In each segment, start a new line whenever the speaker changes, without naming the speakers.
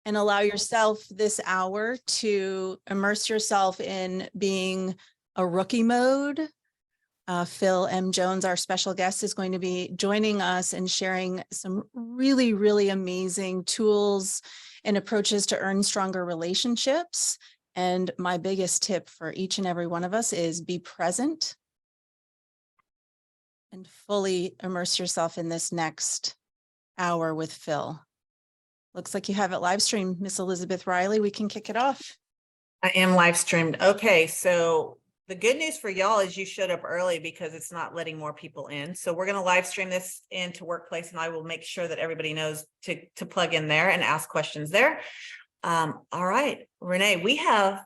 and allow yourself this hour to immerse yourself in being a rookie mode. Phil M. Jones, our special guest, is going to be joining us and sharing some really, really amazing tools and approaches to earn stronger relationships. And my biggest tip for each and every one of us is be present and fully immerse yourself in this next hour with Phil. Looks like you have it live streamed, Miss Elizabeth Riley. We can kick it off.
I am live streamed. Okay, so the good news for y'all is you showed up early because it's not letting more people in. So we're going to live stream this into Workplace, and I will make sure that everybody knows to plug in there and ask questions there. All right, Renee, we have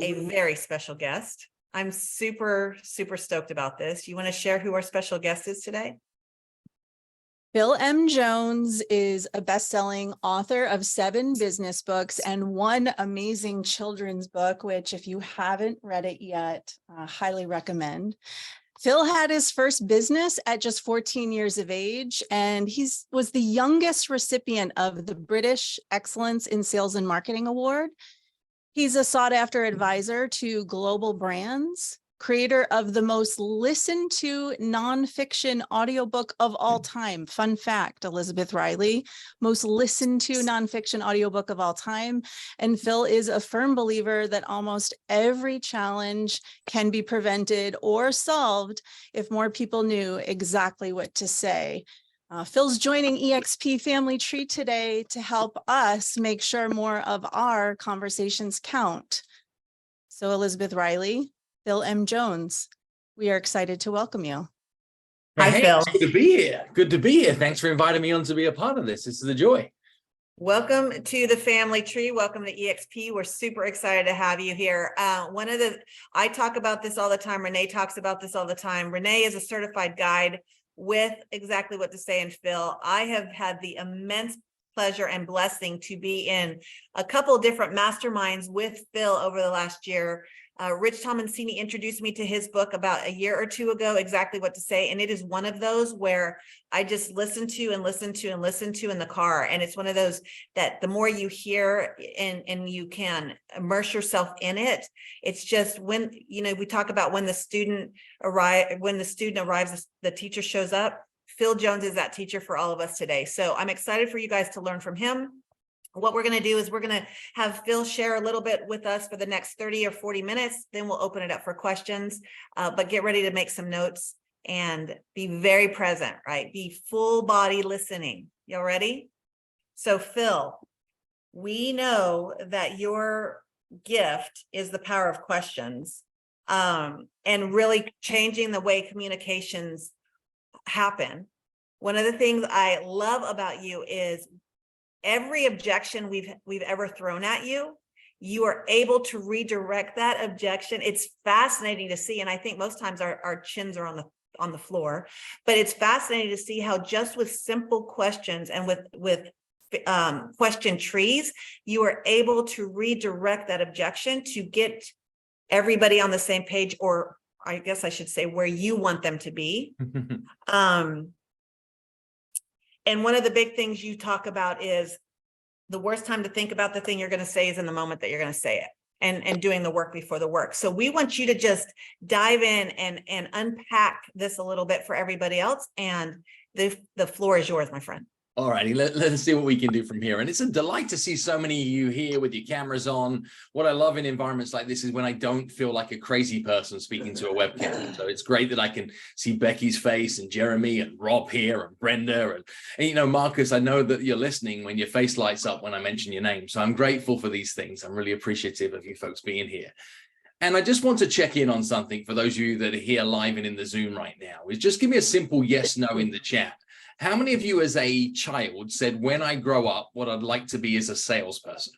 a very special guest. I'm super, super stoked about this. You want to share who our special guest is today?
Phil M. Jones is a best-selling author of 7 business books and 1 amazing children's book, which if you haven't read it yet, highly recommend. Phil had his first business at just 14 years of age, and he was the youngest recipient of the British Excellence in Sales and Marketing Award. He's a sought-after advisor to global brands, creator of the most listened to nonfiction audiobook of all time. Fun fact, Elizabeth Riley, most listened to nonfiction audiobook of all time. And Phil is a firm believer that almost every challenge can be prevented or solved if more people knew exactly what to say. Phil's joining eXp Family Tree today to help us make sure more of our conversations count. So Elizabeth Riley, Phil M. Jones, we are excited to welcome you.
Hi, Phil.
Good to be here. Good to be here. Thanks for inviting me on to be a part of this. This is a joy.
Welcome to the Family Tree. Welcome to eXp. We're super excited to have you here. I talk about this all the time. Renee talks about this all the time. Renee is a certified guide with exactly what to say. And Phil, I have had the immense pleasure and blessing to be in a couple of different masterminds with Phil over the last year. Rich Tomancini introduced me to his book about a year or 2 ago, Exactly What to Say. And it is one of those where I just listen to and listen to and listen to in the car. And it's one of those that the more you hear and you can immerse yourself in it, it's just when, we talk about when the student arrives, the teacher shows up. Phil Jones is that teacher for all of us today. So I'm excited for you guys to learn from him. What we're going to do is we're going to have Phil share a little bit with us for the next 30 or 40 minutes. Then we'll open it up for questions, but get ready to make some notes and be very present, right? Be full body listening. Y'all ready? So Phil, we know that your gift is the power of questions, and really changing the way communications happen. One of the things I love about you is every objection we've ever thrown at you, you are able to redirect that objection. It's fascinating to see, and I think most times our chins are on the floor, but it's fascinating to see how just with simple questions and with question trees, you are able to redirect that objection to get everybody on the same page, or I guess I should say where you want them to be. And one of the big things you talk about is the worst time to think about the thing you're going to say is in the moment that you're going to say it, and doing the work before the work. So we want you to just dive in and unpack this a little bit for everybody else. And the floor is yours, my friend.
All righty, let's see what we can do from here. And it's a delight to see so many of you here with your cameras on. What I love in environments like this is when I don't feel like a crazy person speaking to a webcam. So it's great that I can see Becky's face and Jeremy and Rob here and Brenda. And Marcus, I know that you're listening when your face lights up when I mention your name. So I'm grateful for these things. I'm really appreciative of you folks being here. And I just want to check in on something for those of you that are here live and in the Zoom right now. Is just give me a simple yes, no in the chat. How many of you as a child said, when I grow up, what I'd like to be is a salesperson?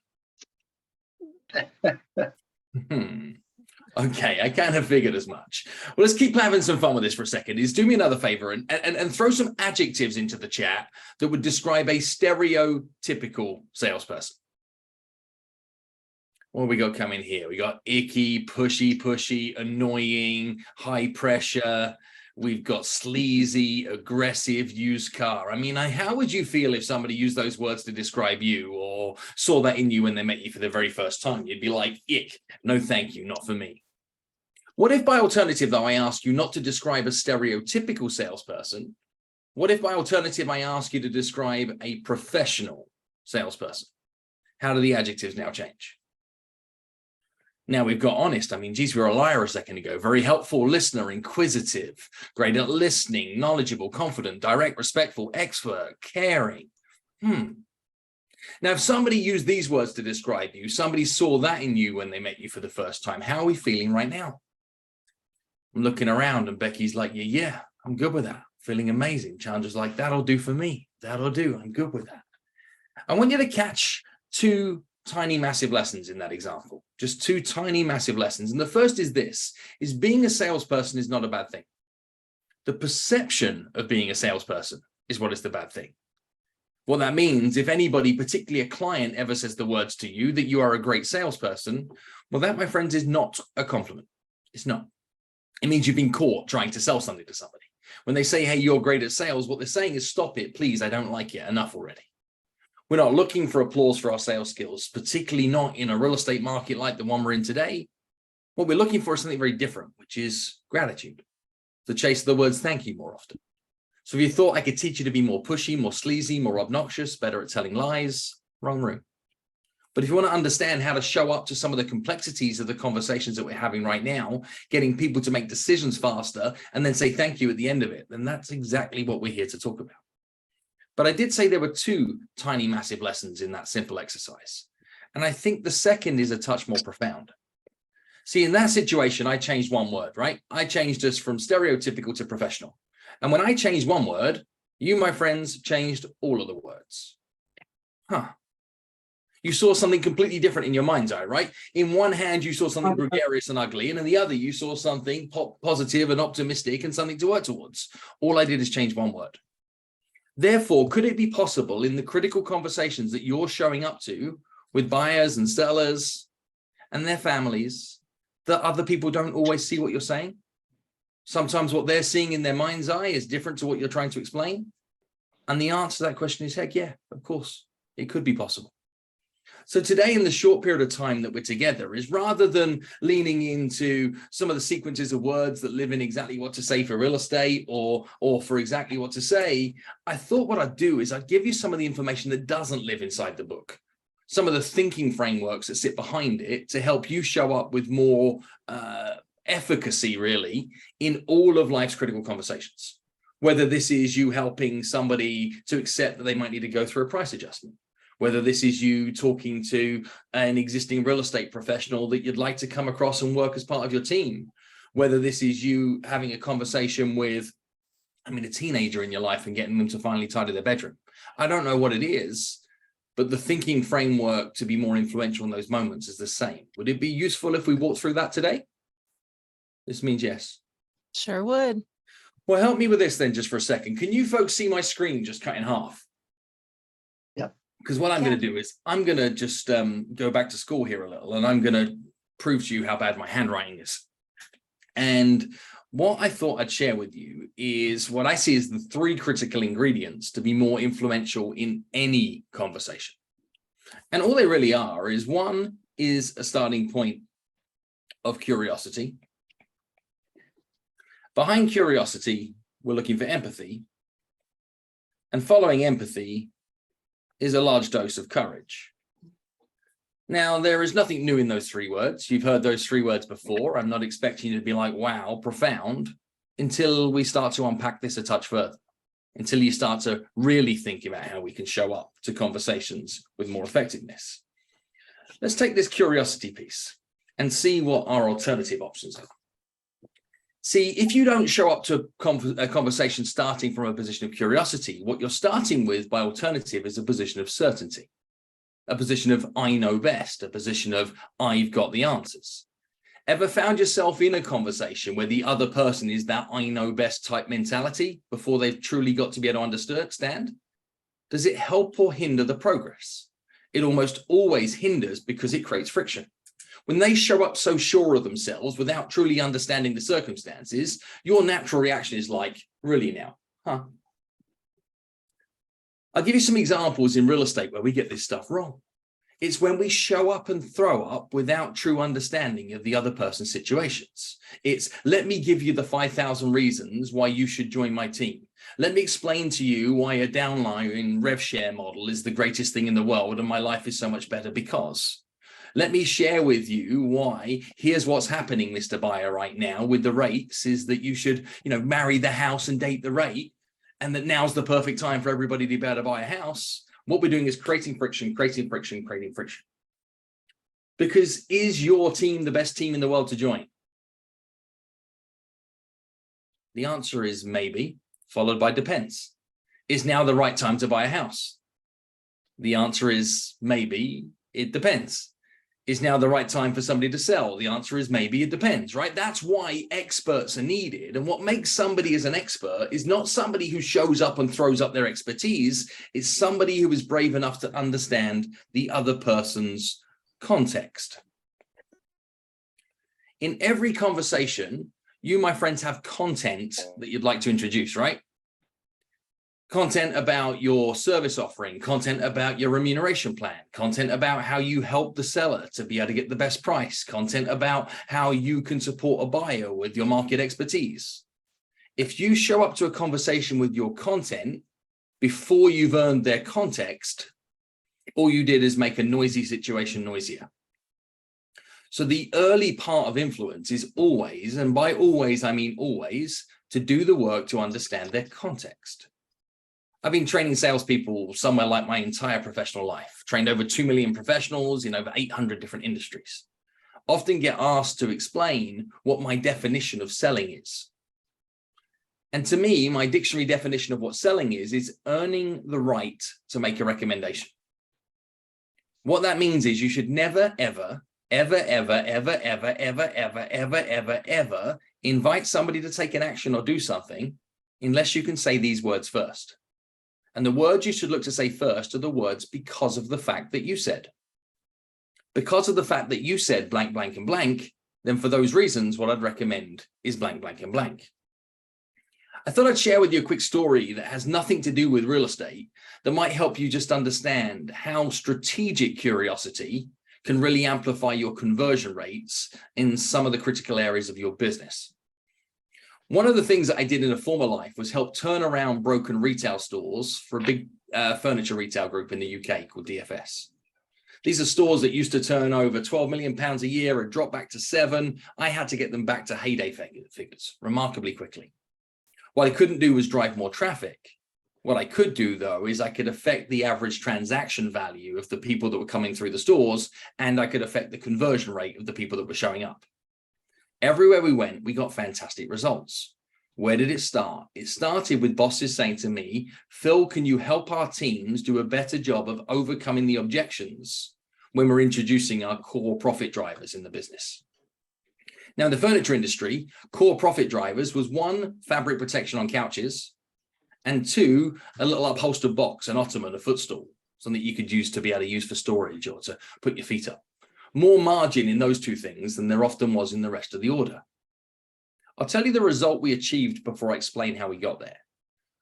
Okay, I kind of figured as much. Well, let's keep having some fun with this for a second. Do me another favor and throw some adjectives into the chat that would describe a stereotypical salesperson. What have we got coming here? We got icky, pushy, annoying, high pressure. We've got sleazy, aggressive, used car. I mean, how would you feel if somebody used those words to describe you or saw that in you when they met you for the very first time? You'd be like, ick, no thank you, not for me. What if by alternative, though, I ask you not to describe a stereotypical salesperson? What if by alternative, I ask you to describe a professional salesperson? How do the adjectives now change? Now we've got honest. I mean, geez, we were a liar a second ago. Very helpful listener, inquisitive, great at listening, knowledgeable, confident, direct, respectful, expert, caring. Now, if somebody used these words to describe you, somebody saw that in you when they met you for the first time, how are we feeling right now? I'm looking around and Becky's like, yeah, I'm good with that. Feeling amazing. Chandra's like, that'll do for me. That'll do. I'm good with that. I want you to catch two tiny, massive lessons in that example. Just two tiny, massive lessons. And the first is this, is being a salesperson is not a bad thing. The perception of being a salesperson is what is the bad thing. What that means, if anybody, particularly a client, ever says the words to you that you are a great salesperson, well, that, my friends, is not a compliment. It's not. It means you've been caught trying to sell something to somebody. When they say, hey, you're great at sales, what they're saying is, stop it, please, I don't like it, enough already. We're not looking for applause for our sales skills, particularly not in a real estate market like the one we're in today. What we're looking for is something very different, which is gratitude. To chase the words thank you more often. So if you thought I could teach you to be more pushy, more sleazy, more obnoxious, better at telling lies, wrong room. But if you want to understand how to show up to some of the complexities of the conversations that we're having right now, getting people to make decisions faster and then say thank you at the end of it, then that's exactly what we're here to talk about. But I did say there were two tiny, massive lessons in that simple exercise. And I think the second is a touch more profound. See, in that situation, I changed one word, right? I changed us from stereotypical to professional. And when I changed one word, you, my friends, changed all of the words. You saw something completely different in your mind's eye, right? In one hand, you saw something gregarious and ugly, and in the other, you saw something positive and optimistic and something to work towards. All I did is change one word. Therefore, could it be possible in the critical conversations that you're showing up to with buyers and sellers and their families that other people don't always see what you're saying? Sometimes what they're seeing in their mind's eye is different to what you're trying to explain. And the answer to that question is, heck yeah, of course, it could be possible. So today, in the short period of time that we're together, is rather than leaning into some of the sequences of words that live in exactly what to say for real estate or for exactly what to say, I thought what I'd do is I'd give you some of the information that doesn't live inside the book, some of the thinking frameworks that sit behind it to help you show up with more efficacy, really, in all of life's critical conversations. Whether this is you helping somebody to accept that they might need to go through a price adjustment, whether this is you talking to an existing real estate professional that you'd like to come across and work as part of your team, whether this is you having a conversation with, a teenager in your life and getting them to finally tidy their bedroom. I don't know what it is, but the thinking framework to be more influential in those moments is the same. Would it be useful if we walked through that today? This means yes.
Sure would.
Well, help me with this then just for a second. Can you folks see my screen just cut in half? Because what I'm going to do is I'm going to just go back to school here a little, and I'm going to prove to you how bad my handwriting is. And what I thought I'd share with you is what I see as the three critical ingredients to be more influential in any conversation. And all they really are is, one is a starting point of curiosity. Behind curiosity, we're looking for empathy. And following empathy is a large dose of courage. Now, there is nothing new in those three words. You've heard those three words before. I'm not expecting you to be like, wow, profound, until we start to unpack this a touch further, until you start to really think about how we can show up to conversations with more effectiveness. Let's take this curiosity piece and see what our alternative options are. See, if you don't show up to a conversation starting from a position of curiosity, what you're starting with by alternative is a position of certainty, a position of I know best, a position of I've got the answers. Ever found yourself in a conversation where the other person is that I know best type mentality before they've truly got to be able to understand? Does it help or hinder the progress? It almost always hinders because it creates friction. When they show up so sure of themselves without truly understanding the circumstances, your natural reaction is like, really now? Huh? I'll give you some examples in real estate where we get this stuff wrong. It's when we show up and throw up without true understanding of the other person's situations. It's, let me give you the 5,000 reasons why you should join my team. Let me explain to you why a downline rev share model is the greatest thing in the world and my life is so much better because. Let me share with you why, here's what's happening, Mr. Buyer, right now with the rates is that you should, marry the house and date the rate, and that now's the perfect time for everybody to be able to buy a house. What we're doing is creating friction, creating friction, creating friction. Because is your team the best team in the world to join? The answer is maybe, followed by depends. Is now the right time to buy a house? The answer is maybe, it depends. Is now the right time for somebody to sell? The answer is maybe, it depends, right? That's why experts are needed. And what makes somebody as an expert is not somebody who shows up and throws up their expertise. It's somebody who is brave enough to understand the other person's context. In every conversation, you, my friends, have content that you'd like to introduce, right? Content about your service offering, content about your remuneration plan, content about how you help the seller to be able to get the best price, content about how you can support a buyer with your market expertise. If you show up to a conversation with your content before you've earned their context, all you did is make a noisy situation noisier. So the early part of influence is always, and by always, I mean always, to do the work to understand their context. I've been training salespeople somewhere like my entire professional life, trained over 2 million professionals in over 800 different industries. Often get asked to explain what my definition of selling is. And to me, my dictionary definition of what selling is earning the right to make a recommendation. What that means is you should never, ever, ever, ever, ever, ever, ever, ever, ever, ever, ever invite somebody to take an action or do something unless you can say these words first. And the words you should look to say first are the words because of the fact that you said. Because of the fact that you said blank, blank, and blank, then for those reasons, what I'd recommend is blank, blank, and blank. I thought I'd share with you a quick story that has nothing to do with real estate that might help you just understand how strategic curiosity can really amplify your conversion rates in some of the critical areas of your business. One of the things that I did in a former life was help turn around broken retail stores for a big furniture retail group in the UK called DFS. These are stores that used to turn over £12 million a year and drop back to 7. I had to get them back to heyday figures remarkably quickly. What I couldn't do was drive more traffic. What I could do, though, is I could affect the average transaction value of the people that were coming through the stores, and I could affect the conversion rate of the people that were showing up. Everywhere we went, we got fantastic results. Where did it start? It started with bosses saying to me, Phil, can you help our teams do a better job of overcoming the objections when we're introducing our core profit drivers in the business? Now, in the furniture industry, core profit drivers was 1, fabric protection on couches, and 2, a little upholstered box, an ottoman, a footstool, something you could use to be able to use for storage or to put your feet up. More margin in those 2 things than there often was in the rest of the order. I'll tell you the result we achieved before I explain how we got there.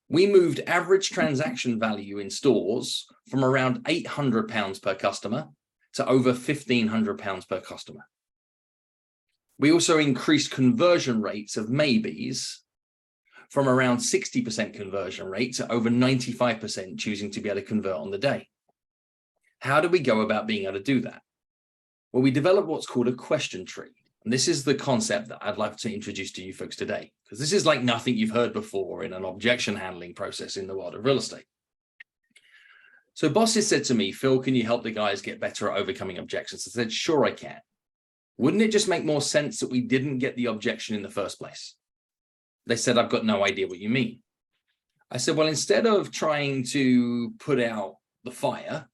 We moved average transaction value in stores from around £800 per customer to over £1,500 per customer. We also increased conversion rates of maybes from around 60% conversion rate to over 95% choosing to be able to convert on the day. How do we go about being able to do that? Well, we developed what's called a question tree. And this is the concept that I'd like to introduce to you folks today, because this is like nothing you've heard before in an objection handling process in the world of real estate. So bosses said to me, Phil, can you help the guys get better at overcoming objections? I said, sure, I can. Wouldn't it just make more sense that we didn't get the objection in the first place? They said, I've got no idea what you mean. I said, well, instead of trying to put out the fire,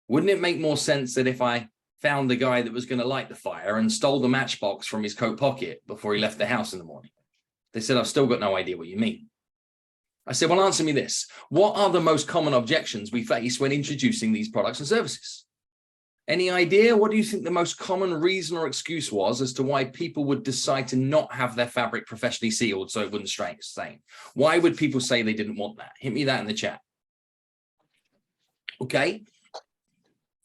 wouldn't it make more sense that if I found the guy that was going to light the fire and stole the matchbox from his coat pocket before he left the house in the morning? They said, I've still got no idea what you mean. I said, well, answer me this. What are the most common objections we face when introducing these products and services? Any idea? What do you think the most common reason or excuse was as to why people would decide to not have their fabric professionally sealed so it wouldn't stain? Why would people say they didn't want that? Hit me that in the chat. Okay.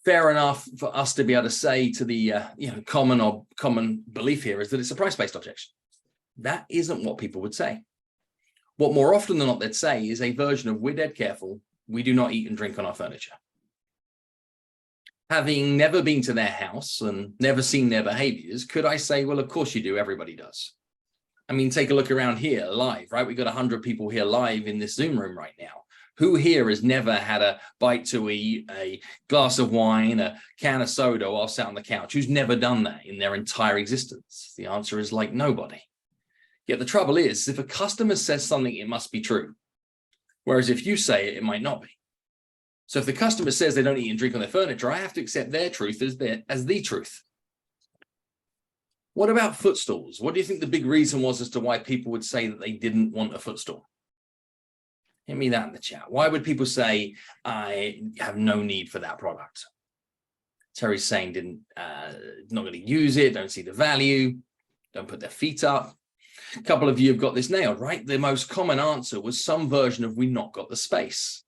Fair enough for us to be able to say to the common belief here is that it's a price-based objection. That isn't what people would say. What more often than not they'd say is a version of we're dead careful, we do not eat and drink on our furniture. Having never been to their house and never seen their behaviors, could I say, well, of course you do, everybody does. I mean, take a look around here live, right? We've got 100 people here live in this Zoom room right now. Who here has never had a bite to eat, a glass of wine, a can of soda while sat on the couch? Who's never done that in their entire existence? The answer is like nobody. Yet the trouble is, if a customer says something, it must be true. Whereas if you say it, it might not be. So if the customer says they don't eat and drink on their furniture, I have to accept their truth as the truth. What about footstools? What do you think the big reason was as to why people would say that they didn't want a footstool? Hit me that in the chat. Why would people say, I have no need for that product? Terry's saying not going to use it, don't see the value, don't put their feet up. A couple of you have got this nailed, right? The most common answer was some version of we've not got the space.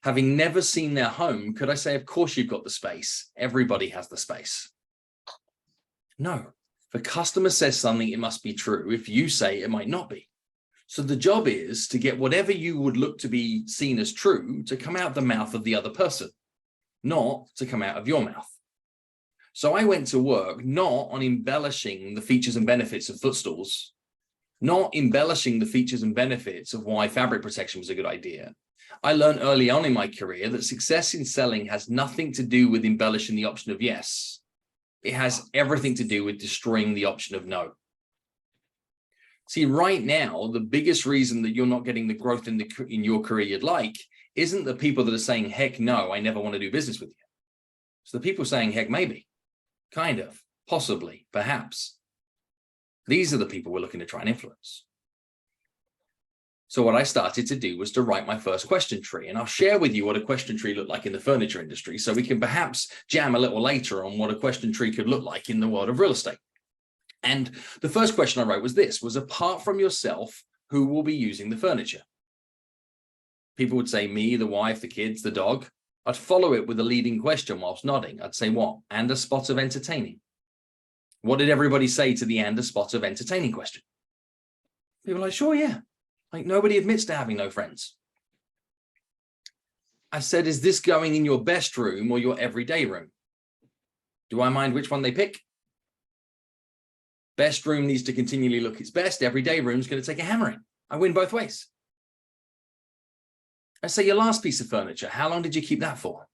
Having never seen their home, could I say, of course you've got the space. Everybody has the space. No. If a customer says something, it must be true. If you say it might not be. So the job is to get whatever you would look to be seen as true to come out the mouth of the other person, not to come out of your mouth. So I went to work not on embellishing the features and benefits of footstools, not embellishing the features and benefits of why fabric protection was a good idea. I learned early on in my career that success in selling has nothing to do with embellishing the option of yes. It has everything to do with destroying the option of no. See, right now, the biggest reason that you're not getting the growth in your career you'd like isn't the people that are saying, heck no, I never want to do business with you. It's the people saying, heck, maybe, kind of, possibly, perhaps. These are the people we're looking to try and influence. So what I started to do was to write my first question tree, and I'll share with you what a question tree looked like in the furniture industry, so we can perhaps jam a little later on what a question tree could look like in the world of real estate. And the first question I wrote was this, was apart from yourself, who will be using the furniture? People would say me, the wife, the kids, the dog. I'd follow it with a leading question whilst nodding. I'd say what? And a spot of entertaining. What did everybody say to the and a spot of entertaining question? People were like, sure, yeah. Like nobody admits to having no friends. I said, is this going in your best room or your everyday room? Do I mind which one they pick? Best room needs to continually look its best. Everyday room is going to take a hammering. I win both ways. I say, your last piece of furniture, how long did you keep that for?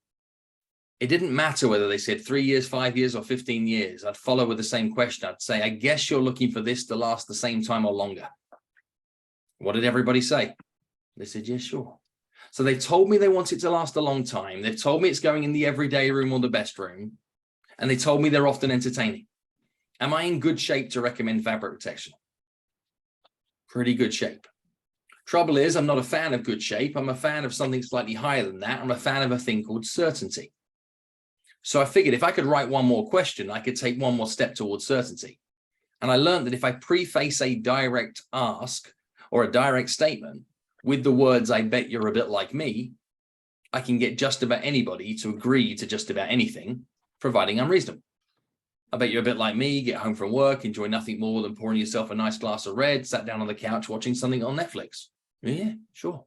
It didn't matter whether they said 3 years, 5 years, or 15 years. I'd follow with the same question. I'd say, I guess you're looking for this to last the same time or longer. What did everybody say? They said, yes, sure. So they told me they want it to last a long time. They've told me it's going in the everyday room or the best room. And they told me they're often entertaining. Am I in good shape to recommend fabric protection? Pretty good shape. Trouble is, I'm not a fan of good shape. I'm a fan of something slightly higher than that. I'm a fan of a thing called certainty. So I figured if I could write one more question, I could take one more step towards certainty. And I learned that if I preface a direct ask or a direct statement with the words, I bet you're a bit like me, I can get just about anybody to agree to just about anything, providing I'm reasonable. I bet you're a bit like me, get home from work, enjoy nothing more than pouring yourself a nice glass of red, sat down on the couch watching something on Netflix. Yeah, sure.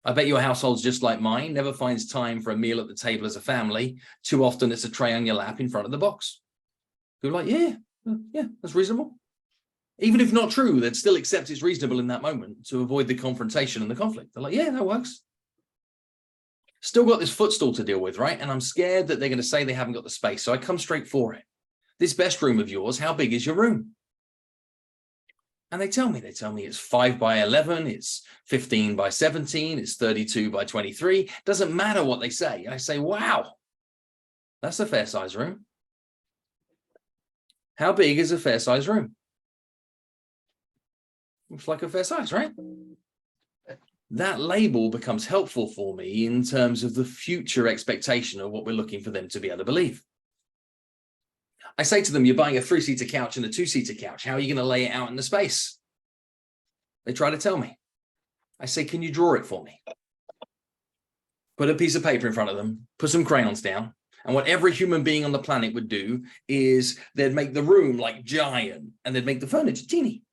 I bet your household's just like mine, never finds time for a meal at the table as a family. Too often it's a tray on your lap in front of the box. You're like, yeah, that's reasonable. Even if not true, they'd still accept it's reasonable in that moment to avoid the confrontation and the conflict. They're like, yeah, that works. Still got this footstool to deal with, right? And I'm scared that they're going to say they haven't got the space. So I come straight for it. This best room of yours, how big is your room? And they tell me it's 5 by 11, it's 15 by 17, it's 32 by 23. Doesn't matter what they say. I say, wow, that's a fair size room. How big is a fair size room? Looks like a fair size, right? that label becomes helpful for me in terms of the future expectation of what we're looking for them to be able to believe. I say to them, you're buying a 3-seater couch and a 2-seater couch. How are you going to lay it out in the space? They try to tell me. I say, can you draw it for me? Put a piece of paper in front of them, put some crayons down. And what every human being on the planet would do is they'd make the room like giant and they'd make the furniture teeny.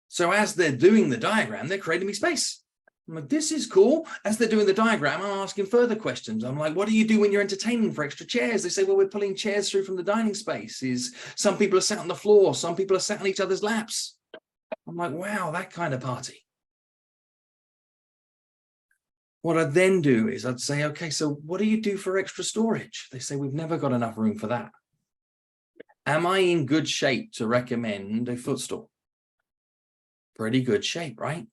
So as they're doing the diagram, they're creating me space. I'm like, this is cool. As they're doing the diagram, I'm asking further questions. I'm like, what do you do when you're entertaining for extra chairs? They say, well, we're pulling chairs through from the dining spaces. Some people are sat on the floor. Some people are sat on each other's laps. I'm like, wow, that kind of party. What I'd then do is I'd say, okay, so what do you do for extra storage? They say, we've never got enough room for that. Am I in good shape to recommend a footstool? Pretty good shape, right?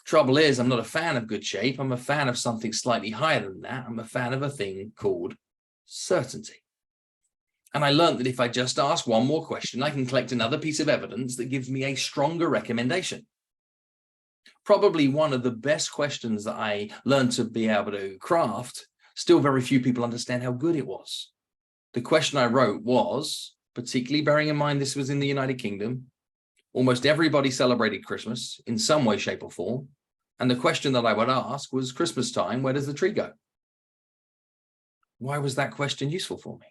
Trouble is, I'm not a fan of good shape. I'm a fan of something slightly higher than that. I'm a fan of a thing called certainty. And I learned that if I just ask one more question, I can collect another piece of evidence that gives me a stronger recommendation. Probably one of the best questions that I learned to be able to craft, still very few people understand how good it was. The question I wrote was, particularly bearing in mind this was in the United Kingdom, almost everybody celebrated Christmas in some way, shape, or form. And the question that I would ask was, Christmas time, where does the tree go? Why was that question useful for me?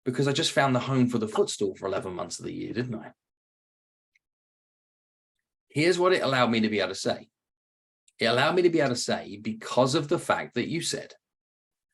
Because I just found the home for the footstool for 11 months of the year, didn't I? Here's what it allowed me to be able to say. It allowed me to be able to say, because of the fact that you said,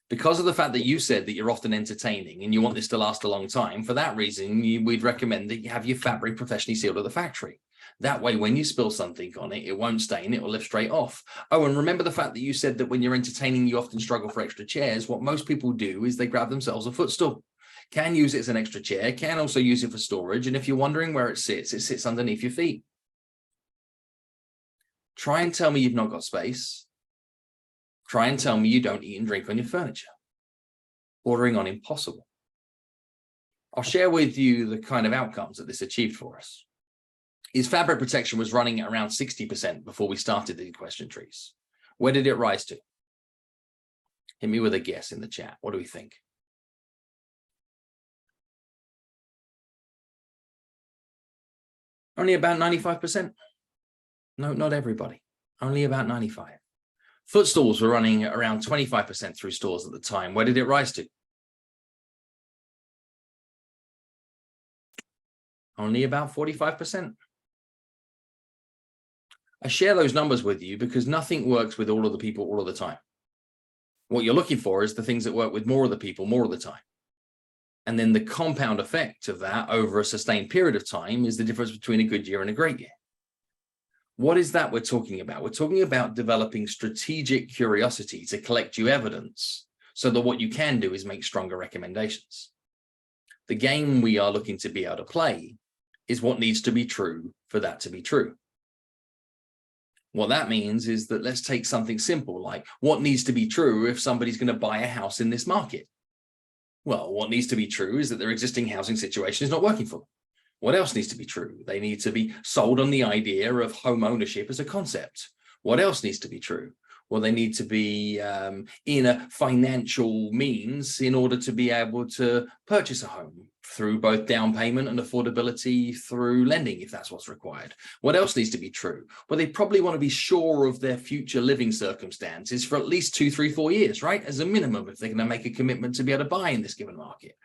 that you're often entertaining and you want this to last a long time, for that reason, we'd recommend that you have your fabric professionally sealed at the factory. That way, when you spill something on it, it won't stain, it will lift straight off. Oh, and remember the fact that you said that when you're entertaining, you often struggle for extra chairs. What most people do is they grab themselves a footstool. Can use it as an extra chair, can also use it for storage. And if you're wondering where it sits underneath your feet. Try and tell me you've not got space. Try and tell me you don't eat and drink on your furniture. Bordering on impossible. I'll share with you the kind of outcomes that this achieved for us. His fabric protection was running at around 60% before we started the question trees. Where did it rise to? Hit me with a guess in the chat. What do we think? Only about 95%. No, not everybody. Only about 95. Footstools were running around 25% through stores at the time. Where did it rise to? Only about 45%. I share those numbers with you because nothing works with all of the people all of the time. What you're looking for is the things that work with more of the people more of the time. And then the compound effect of that over a sustained period of time is the difference between a good year and a great year. What is that we're talking about? We're talking about developing strategic curiosity to collect you evidence so that what you can do is make stronger recommendations. The game we are looking to be able to play is what needs to be true for that to be true. What that means is that let's take something simple like what needs to be true if somebody's going to buy a house in this market? Well, what needs to be true is that their existing housing situation is not working for them. What else needs to be true? They need to be sold on the idea of home ownership as a concept. What else needs to be true? Well, they need to be in a financial means in order to be able to purchase a home through both down payment and affordability through lending, if that's what's required. What else needs to be true? Well, they probably want to be sure of their future living circumstances for at least 2, 3, 4 years, right? As a minimum, if they're going to make a commitment to be able to buy in this given market.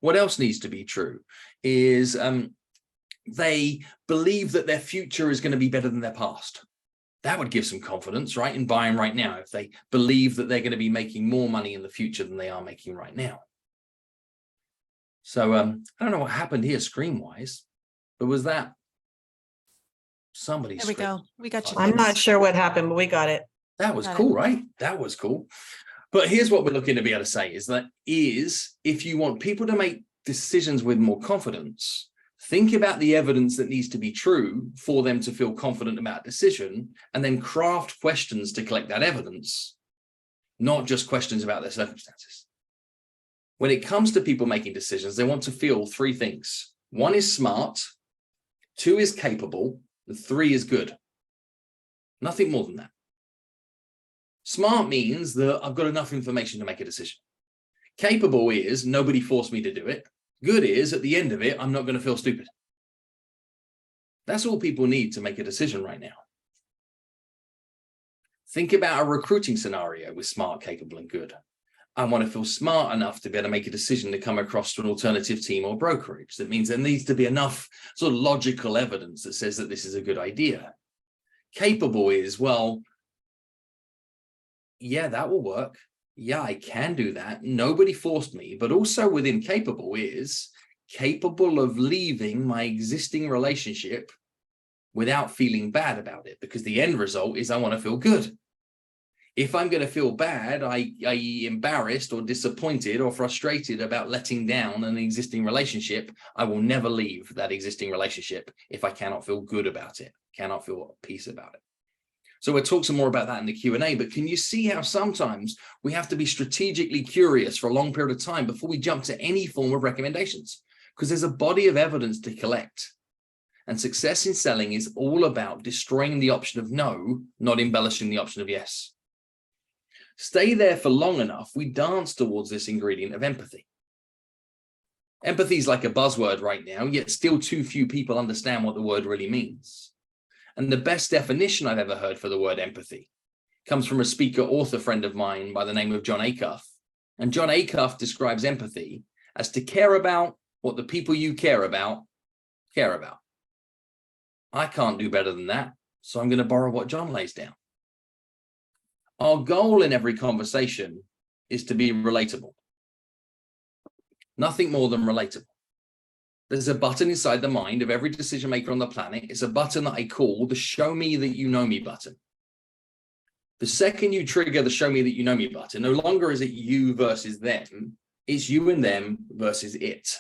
What else needs to be true is they believe that their future is going to be better than their past. That would give some confidence, right, in buying right now, if they believe that they're going to be making more money in the future than they are making right now. So I don't know what happened here screen-wise, but was that somebody's
There we go. We got you.
I'm not sure what happened, but we got it.
That was cool, right? That was cool. But here's what we're looking to be able to say is if you want people to make decisions with more confidence, think about the evidence that needs to be true for them to feel confident about a decision, and then craft questions to collect that evidence, not just questions about their circumstances. When it comes to people making decisions, they want to feel 3 things. 1 is smart, 2 is capable, and 3 is good. Nothing more than that. Smart means that I've got enough information to make a decision. Capable is nobody forced me to do it. Good is at the end of it, I'm not going to feel stupid. That's all people need to make a decision right now. Think about a recruiting scenario with smart, capable, and good. I want to feel smart enough to be able to make a decision to come across to an alternative team or brokerage. That means there needs to be enough sort of logical evidence that says that this is a good idea. Capable is, well, yeah, that will work. Yeah, I can do that. Nobody forced me. But also within capable is capable of leaving my existing relationship without feeling bad about it, because the end result is I want to feel good. If I'm going to feel bad, i.e. embarrassed or disappointed or frustrated about letting down an existing relationship, I will never leave that existing relationship if I cannot feel good about it, cannot feel at peace about it. So we'll talk some more about that in the Q&A, but can you see how sometimes we have to be strategically curious for a long period of time before we jump to any form of recommendations? Because there's a body of evidence to collect. And success in selling is all about destroying the option of no, not embellishing the option of yes. Stay there for long enough, we dance towards this ingredient of empathy. Empathy is like a buzzword right now, yet still too few people understand what the word really means. And the best definition I've ever heard for the word empathy comes from a speaker author friend of mine by the name of John Acuff. And John Acuff describes empathy as to care about what the people you care about care about. I can't do better than that, so I'm going to borrow what John lays down. Our goal in every conversation is to be relatable. Nothing more than relatable. There's a button inside the mind of every decision maker on the planet. It's a button that I call the show me that you know me button. The second you trigger the show me that you know me button, no longer is it you versus them, it's you and them versus it.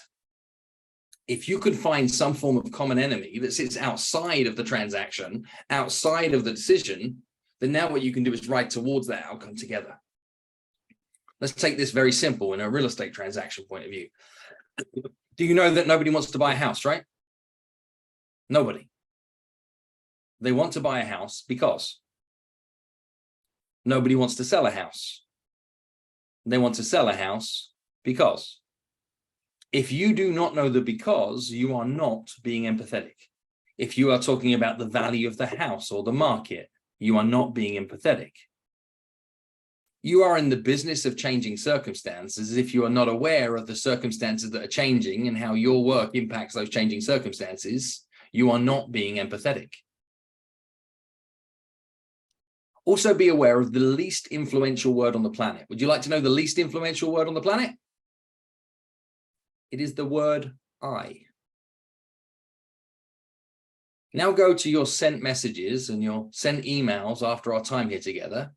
If you could find some form of common enemy that sits outside of the transaction, outside of the decision, then now what you can do is ride towards that outcome together. Let's take this very simple in a real estate transaction point of view. Do you know that nobody wants to buy a house, right? Nobody. They want to buy a house because nobody wants to sell a house. They want to sell a house because. If you do not know the because, you are not being empathetic. If you are talking about the value of the house or the market, you are not being empathetic. You are in the business of changing circumstances if you are not aware of the circumstances that are changing and how your work impacts those changing circumstances. You are not being empathetic. Also be aware of the least influential word on the planet. Would you like to know the least influential word on the planet? It is the word I. Now go to your sent messages and your sent emails after our time here together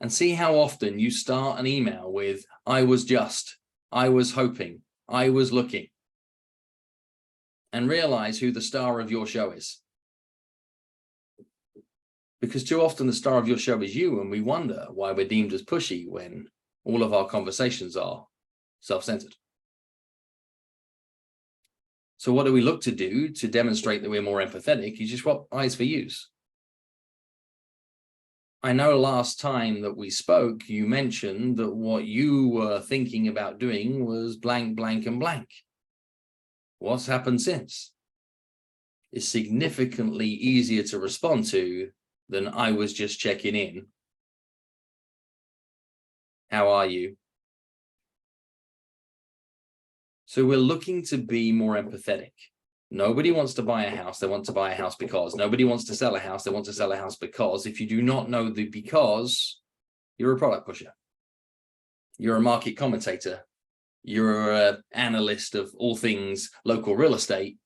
and see how often you start an email with, I was just, I was hoping, I was looking. And realize who the star of your show is. Because too often the star of your show is you, and we wonder why we're deemed as pushy when all of our conversations are self-centered. So what do we look to do to demonstrate that we're more empathetic? You just swap eyes for yous. I know last time that we spoke, you mentioned that what you were thinking about doing was blank, blank, and blank. What's happened since? It's significantly easier to respond to than I was just checking in. How are you? So we're looking to be more empathetic. Nobody wants to buy a house. They want to buy a house because. Nobody wants to sell a house. They want to sell a house because. If you do not know the because, you're a product pusher. You're a market commentator. You're an analyst of all things local real estate,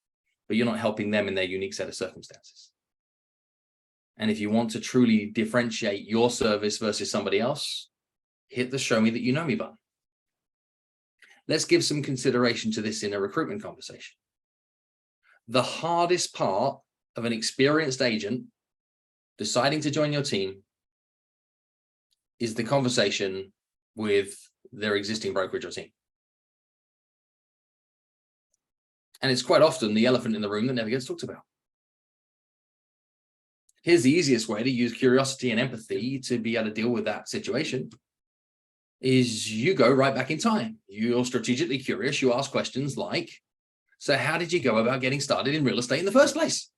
but you're not helping them in their unique set of circumstances. And if you want to truly differentiate your service versus somebody else, hit the show me that you know me button. Let's give some consideration to this in a recruitment conversation. The hardest part of an experienced agent deciding to join your team is the conversation with their existing brokerage or team. And it's quite often the elephant in the room that never gets talked about. Here's the easiest way to use curiosity and empathy to be able to deal with that situation is you go right back in time. You're strategically curious. You ask questions like, so how did you go about getting started in real estate in the first place?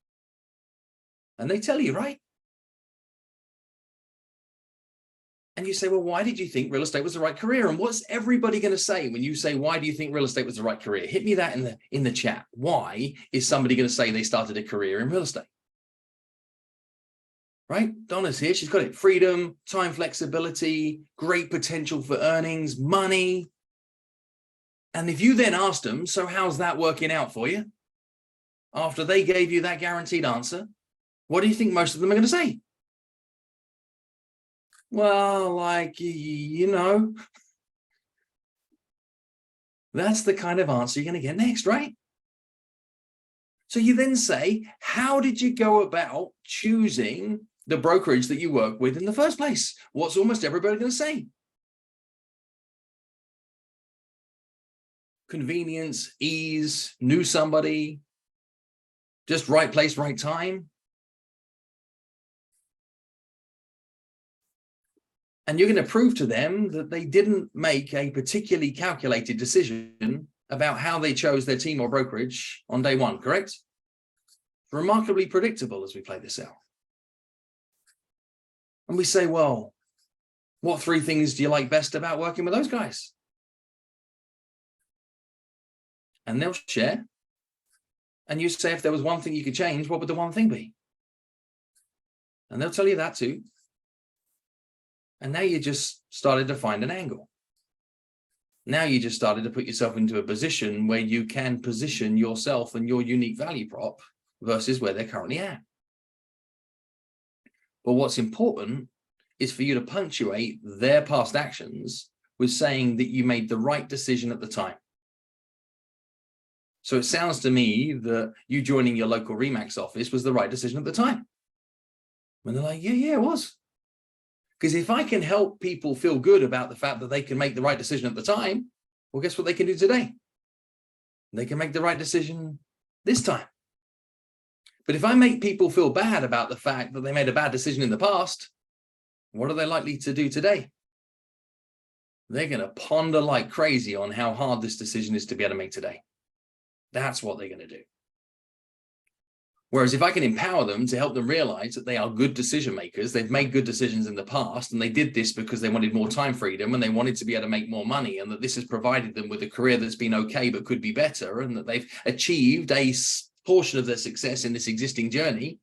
And they tell you, right? And you say, well, why did you think real estate was the right career? And what's everybody going to say when you say, why do you think real estate was the right career? Hit me that in the chat. Why is somebody going to say they started a career in real estate? Right? Donna's here. She's got it. Freedom, time flexibility, great potential for earnings, money. And if you then asked them, so how's that working out for you? After they gave you that guaranteed answer, what do you think most of them are going to say? Well, like, you know, that's the kind of answer you're going to get next, right? So you then say, how did you go about choosing the brokerage that you work with in the first place? What's almost everybody going to say? Convenience, ease, knew somebody, just right place, right time. And you're going to prove to them that they didn't make a particularly calculated decision about how they chose their team or brokerage on day one, correct? Remarkably predictable as we play this out. And we say, well, what 3 things do you like best about working with those guys? And they'll share. And you say, if there was one thing you could change, what would the one thing be? And they'll tell you that too. And now you just started to find an angle. Now you just started to put yourself into a position where you can position yourself and your unique value prop versus where they're currently at. But what's important is for you to punctuate their past actions with saying that you made the right decision at the time. So it sounds to me that you joining your local Remax office was the right decision at the time. And they're like, yeah, it was. Because if I can help people feel good about the fact that they can make the right decision at the time, well, guess what they can do today? They can make the right decision this time. But if I make people feel bad about the fact that they made a bad decision in the past, what are they likely to do today? They're going to ponder like crazy on how hard this decision is to be able to make today. That's what they're going to do. Whereas if I can empower them to help them realize that they are good decision makers, they've made good decisions in the past, and they did this because they wanted more time freedom and they wanted to be able to make more money, and that this has provided them with a career that's been okay but could be better, and that they've achieved a portion of their success in this existing journey,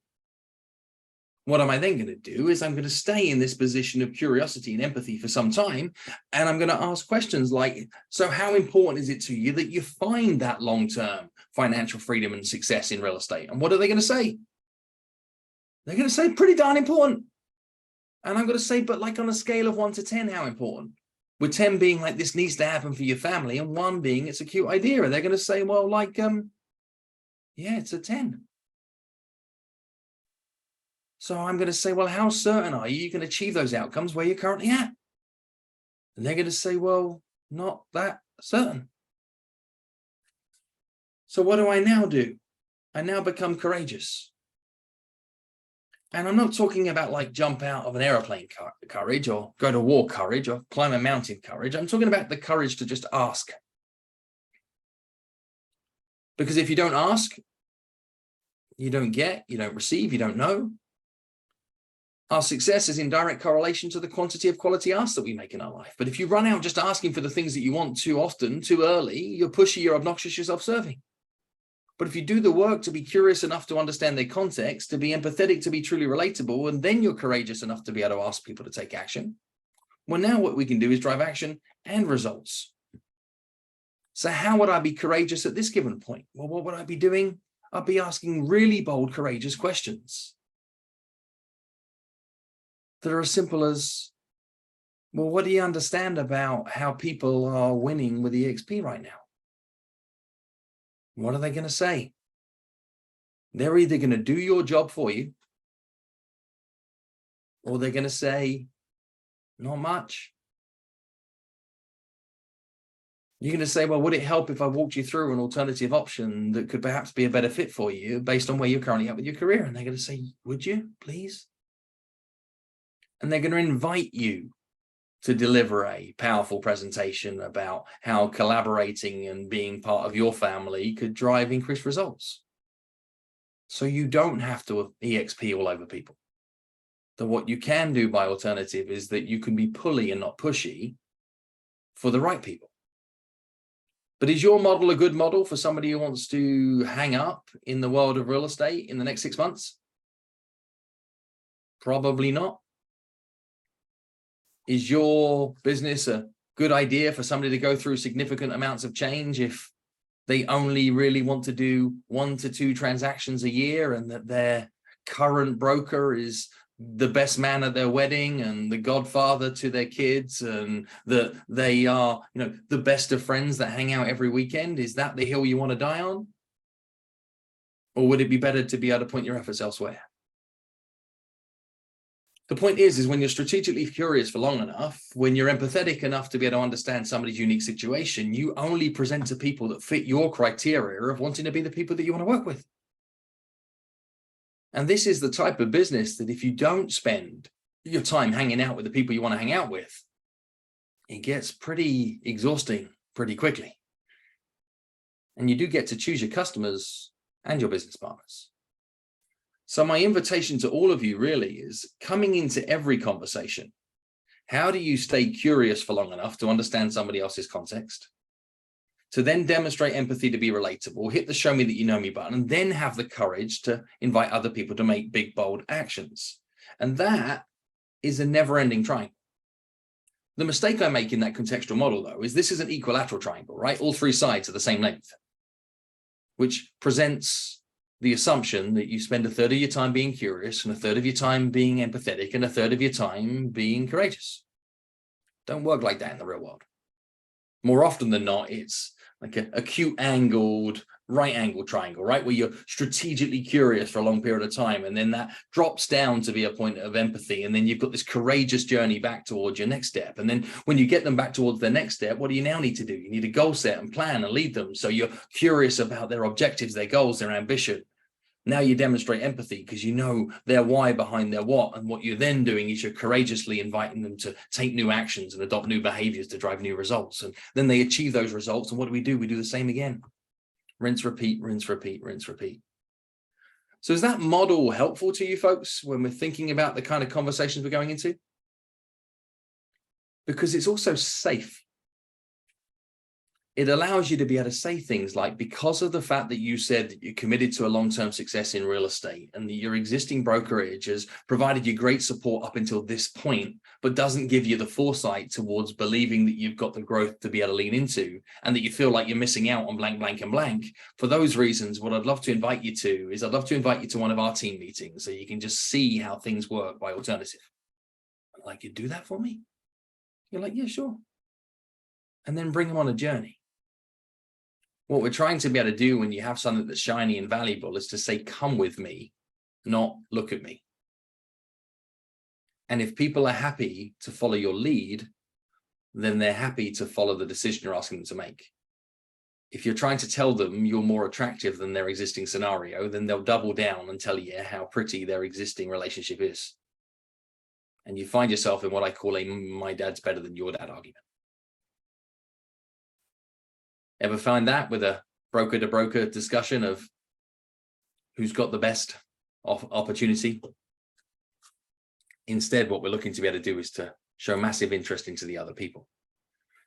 what am I then going to do is I'm going to stay in this position of curiosity and empathy for some time, and I'm going to ask questions like, so how important is it to you that you find that long-term financial freedom and success in real estate? And what are they going to say? They're going to say pretty darn important. And I'm going to say, but like on a scale of 1 to 10, how important? With 10 being like this needs to happen for your family, and 1 being it's a cute idea. And they're going to say, well, like, yeah, it's a 10. So I'm going to say, well, how certain are you can achieve those outcomes where you're currently at? And they're going to say, well, not that certain. So what do I now do? I now become courageous. And I'm not talking about like jump out of an airplane courage or go to war courage or climb a mountain courage. I'm talking about the courage to just ask. Because if you don't ask, you don't get, you don't receive, you don't know. Our success is in direct correlation to the quantity of quality asks that we make in our life. But if you run out just asking for the things that you want too often, too early, you're pushy, you're obnoxious, you're self-serving. But if you do the work to be curious enough to understand their context, to be empathetic, to be truly relatable, and then you're courageous enough to be able to ask people to take action, well, now what we can do is drive action and results. So how would I be courageous at this given point? Well, what would I be doing? I'd be asking really bold, courageous questions that are as simple as, well, what do you understand about how people are winning with eXp right now? What are they going to say? They're either going to do your job for you, or they're going to say, not much. You're going to say, well, would it help if I walked you through an alternative option that could perhaps be a better fit for you based on where you're currently at with your career? And they're going to say, would you, please? And they're going to invite you to deliver a powerful presentation about how collaborating and being part of your family could drive increased results. So you don't have to EXP all over people. So what you can do by alternative is that you can be pulley and not pushy for the right people. But is your model a good model for somebody who wants to hang up in the world of real estate in the next 6 months? Probably not. Is your business a good idea for somebody to go through significant amounts of change if they only really want to do 1 to 2 transactions a year, and that their current broker is the best man at their wedding and the godfather to their kids, and that they are, the best of friends that hang out every weekend? Is that the hill you want to die on? Or would it be better to be able to point your efforts elsewhere? The point is when you're strategically curious for long enough, when you're empathetic enough to be able to understand somebody's unique situation, you only present to people that fit your criteria of wanting to be the people that you want to work with. And this is the type of business that if you don't spend your time hanging out with the people you want to hang out with, it gets pretty exhausting pretty quickly. And you do get to choose your customers and your business partners. So my invitation to all of you really is, coming into every conversation, how do you stay curious for long enough to understand somebody else's context, to then demonstrate empathy to be relatable, hit the show me that you know me button, and then have the courage to invite other people to make big, bold actions? And that is a never-ending triangle. The mistake I make in that contextual model, though, is this is an equilateral triangle, right? All 3 sides are the same length, which presents the assumption that you spend 1/3 of your time being curious, and 1/3 of your time being empathetic, and 1/3 of your time being courageous. Don't work like that in the real world. More often than not, it's like a acute angled, right angle triangle, right? Where you're strategically curious for a long period of time, and then that drops down to be a point of empathy. And then you've got this courageous journey back towards your next step. And then when you get them back towards their next step, what do you now need to do? You need a goal set and plan and lead them. So you're curious about their objectives, their goals, their ambition. Now you demonstrate empathy because you know their why behind their what. And what you're then doing is you're courageously inviting them to take new actions and adopt new behaviors to drive new results. And then they achieve those results. And what do? We do the same again. Rinse, repeat, rinse, repeat, rinse, repeat. So is that model helpful to you folks when we're thinking about the kind of conversations we're going into? Because it's also safe. It allows you to be able to say things like, because of the fact that you said that you're committed to a long-term success in real estate, and that your existing brokerage has provided you great support up until this point, but doesn't give you the foresight towards believing that you've got the growth to be able to lean into, and that you feel like you're missing out on blank, blank, and blank. For those reasons, what I'd love to invite you to is I'd love to invite you to one of our team meetings so you can just see how things work by alternative. I'm like, you do that for me? You're like, yeah, sure. And then bring them on a journey. What we're trying to be able to do when you have something that's shiny and valuable is to say, come with me, not look at me. And if people are happy to follow your lead, then they're happy to follow the decision you're asking them to make. If you're trying to tell them you're more attractive than their existing scenario, then they'll double down and tell you how pretty their existing relationship is. And you find yourself in what I call a my dad's better than your dad argument. Ever find that with a broker to broker discussion of who's got the best opportunity? Instead, what we're looking to be able to do is to show massive interest into the other people.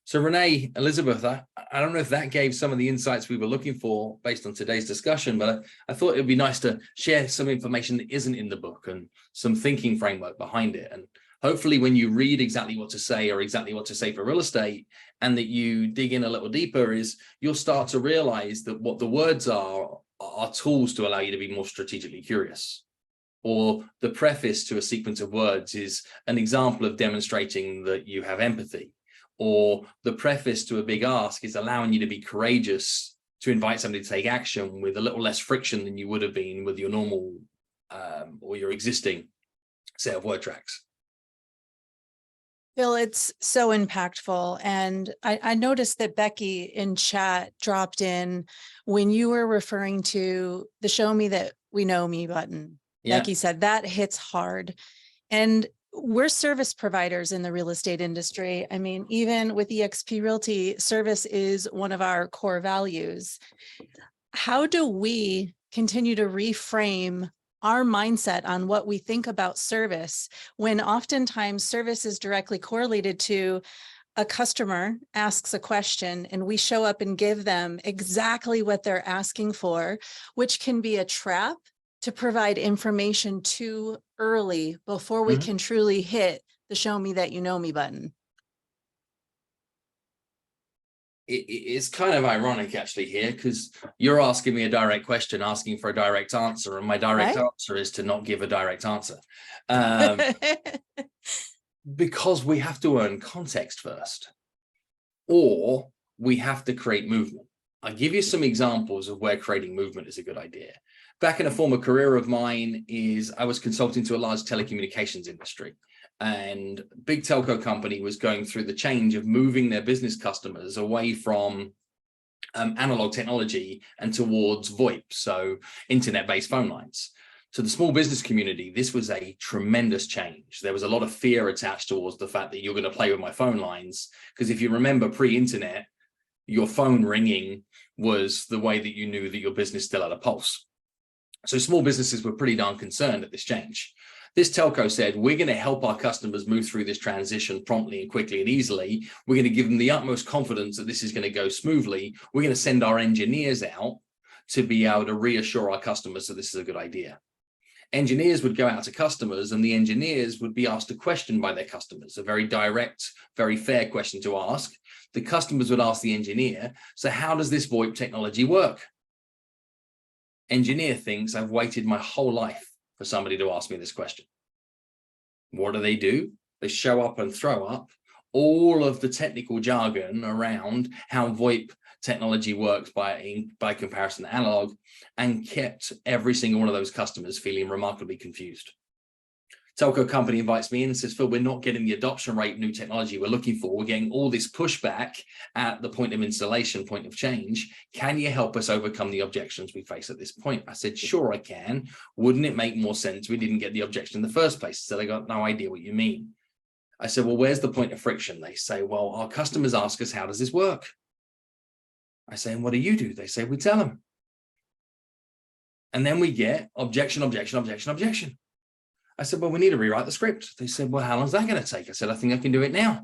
So Renee, Elizabeth, I don't know if that gave some of the insights we were looking for based on today's discussion, but I thought it'd be nice to share some information that isn't in the book and some thinking framework behind it. And hopefully when you read exactly what to say or exactly what to say for real estate, and that you dig in a little deeper, is you'll start to realize that what the words are tools to allow you to be more strategically curious. Or the preface to a sequence of words is an example of demonstrating that you have empathy. Or the preface to a big ask is allowing you to be courageous to invite somebody to take action with a little less friction than you would have been with your normal or your existing set of word tracks.
Bill, it's so impactful. And I noticed that Becky in chat dropped in when you were referring to the show me that we know me button.
Yeah.
Becky said that hits hard. And we're service providers in the real estate industry. I mean, even with eXp Realty, service is one of our core values. How do we continue to reframe our mindset on what we think about service when oftentimes service is directly correlated to a customer asks a question and we show up and give them exactly what they're asking for, which can be a trap to provide information too early before we can truly hit the show me that you know me button?
It's kind of ironic actually here, because you're asking me a direct question, asking for a direct answer, and my direct answer is to not give a direct answer. Because we have to earn context first, or we have to create movement. I'll give you some examples of where creating movement is a good idea. Back in a former career of mine I was consulting to a large telecommunications industry, and big telco company was going through the change of moving their business customers away from analog technology and towards VoIP, so internet-based phone lines. To the small business community, this was a tremendous change. There was a lot of fear attached towards the fact that you're going to play with my phone lines, because if you remember pre-internet, your phone ringing was the way that you knew that your business still had a pulse. So small businesses were pretty darn concerned at this change. This telco said, we're going to help our customers move through this transition promptly and quickly and easily. We're going to give them the utmost confidence that this is going to go smoothly. We're going to send our engineers out to be able to reassure our customers that this is a good idea. Engineers would go out to customers, and the engineers would be asked a question by their customers, a very direct, very fair question to ask. The customers would ask the engineer, so how does this VoIP technology work? Engineer thinks, I've waited my whole life for somebody to ask me this question. What do? They show up and throw up all of the technical jargon around how VoIP technology works by comparison to analog, and kept every single one of those customers feeling remarkably confused. Telco company invites me in and says, Phil, we're not getting the adoption rate new technology we're looking for. We're getting all this pushback at the point of installation, point of change. Can you help us overcome the objections we face at this point? I said, sure, I can. Wouldn't it make more sense we didn't get the objection in the first place? So they got no idea what you mean. I said, well, where's the point of friction? They say, well, our customers ask us, how does this work? I say, and what do? They say, we tell them. And then we get objection, objection, objection, objection. I said, well, we need to rewrite the script. They said, well, how long is that going to take? I said, I think I can do it now.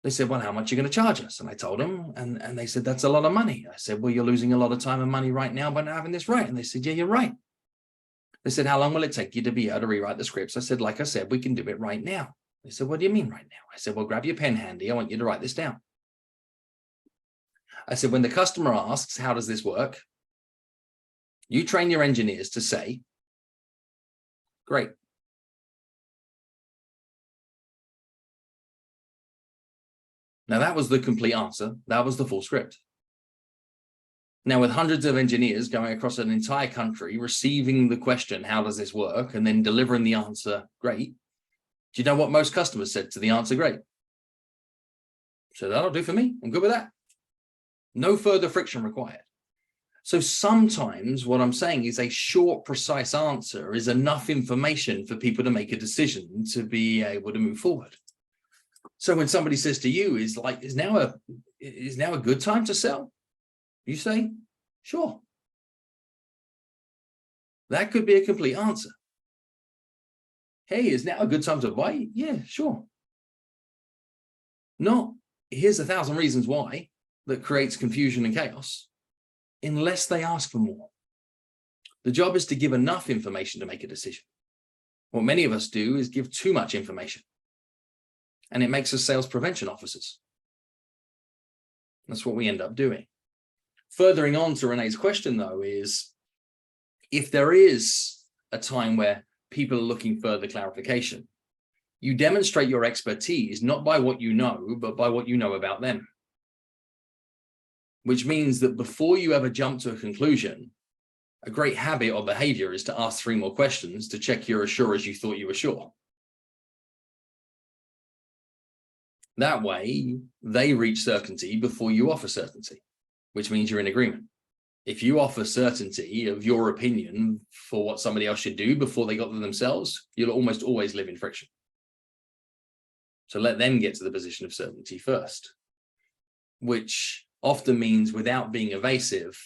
They said, well, how much are you going to charge us? And I told them, and they said, that's a lot of money. I said, well, you're losing a lot of time and money right now by not having this right. And they said, yeah, you're right. They said, how long will it take you to be able to rewrite the scripts? I said, like I said, we can do it right now. They said, what do you mean right now? I said, well, grab your pen handy. I want you to write this down. I said, when the customer asks, how does this work? You train your engineers to say, great. Now that was the complete answer. That was the full script. Now with hundreds of engineers going across an entire country, receiving the question, how does this work? And then delivering the answer, great. Do you know what most customers said to the answer, great? So that'll do for me. I'm good with that. No further friction required. So sometimes what I'm saying is a short, precise answer is enough information for people to make a decision to be able to move forward. So when somebody says to you, is now a good time to sell? You say, sure. That could be a complete answer. Hey, is now a good time to buy? Yeah, sure. Not, here's 1,000 reasons why, that creates confusion and chaos, unless they ask for more. The job is to give enough information to make a decision. What many of us do is give too much information, and it makes us sales prevention officers. That's what we end up doing. Furthering on to Renee's question, though, is if there is a time where people are looking further clarification, you demonstrate your expertise not by what you know, but by what you know about them. Which means that before you ever jump to a conclusion, a great habit or behavior is to ask 3 more questions to check you're as sure as you thought you were sure. That way, they reach certainty before you offer certainty, which means you're in agreement. If you offer certainty of your opinion for what somebody else should do before they got there themselves, you'll almost always live in friction. So let them get to the position of certainty first, which often means, without being evasive,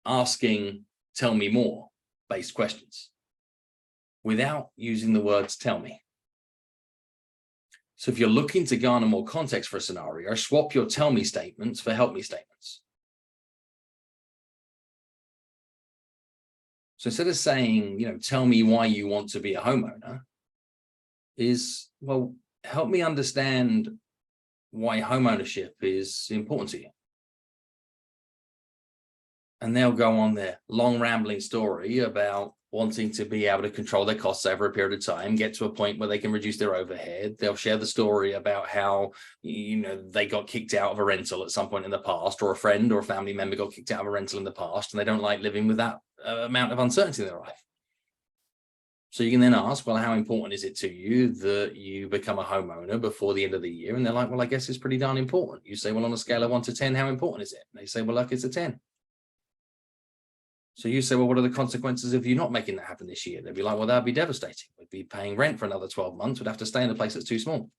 asking, tell me more based questions without using the words tell me. So if you're looking to garner more context for a scenario, swap your tell me statements for help me statements. So instead of saying, tell me why you want to be a homeowner, is, well, help me understand why homeownership is important to you. And they'll go on their long rambling story about wanting to be able to control their costs over a period of time, get to a point where they can reduce their overhead. They'll share the story about how, they got kicked out of a rental at some point in the past, or a friend or a family member got kicked out of a rental in the past, and they don't like living with that amount of uncertainty in their life. So you can then ask, well, how important is it to you that you become a homeowner before the end of the year? And they're like, well, I guess it's pretty darn important. You say, well, on a scale of 1 to 10, how important is it? And they say, well, look, it's a 10. So you say, well, what are the consequences of you not making that happen this year? They'd be like, well, that'd be devastating. We'd be paying rent for another 12 months. We'd have to stay in a place that's too small.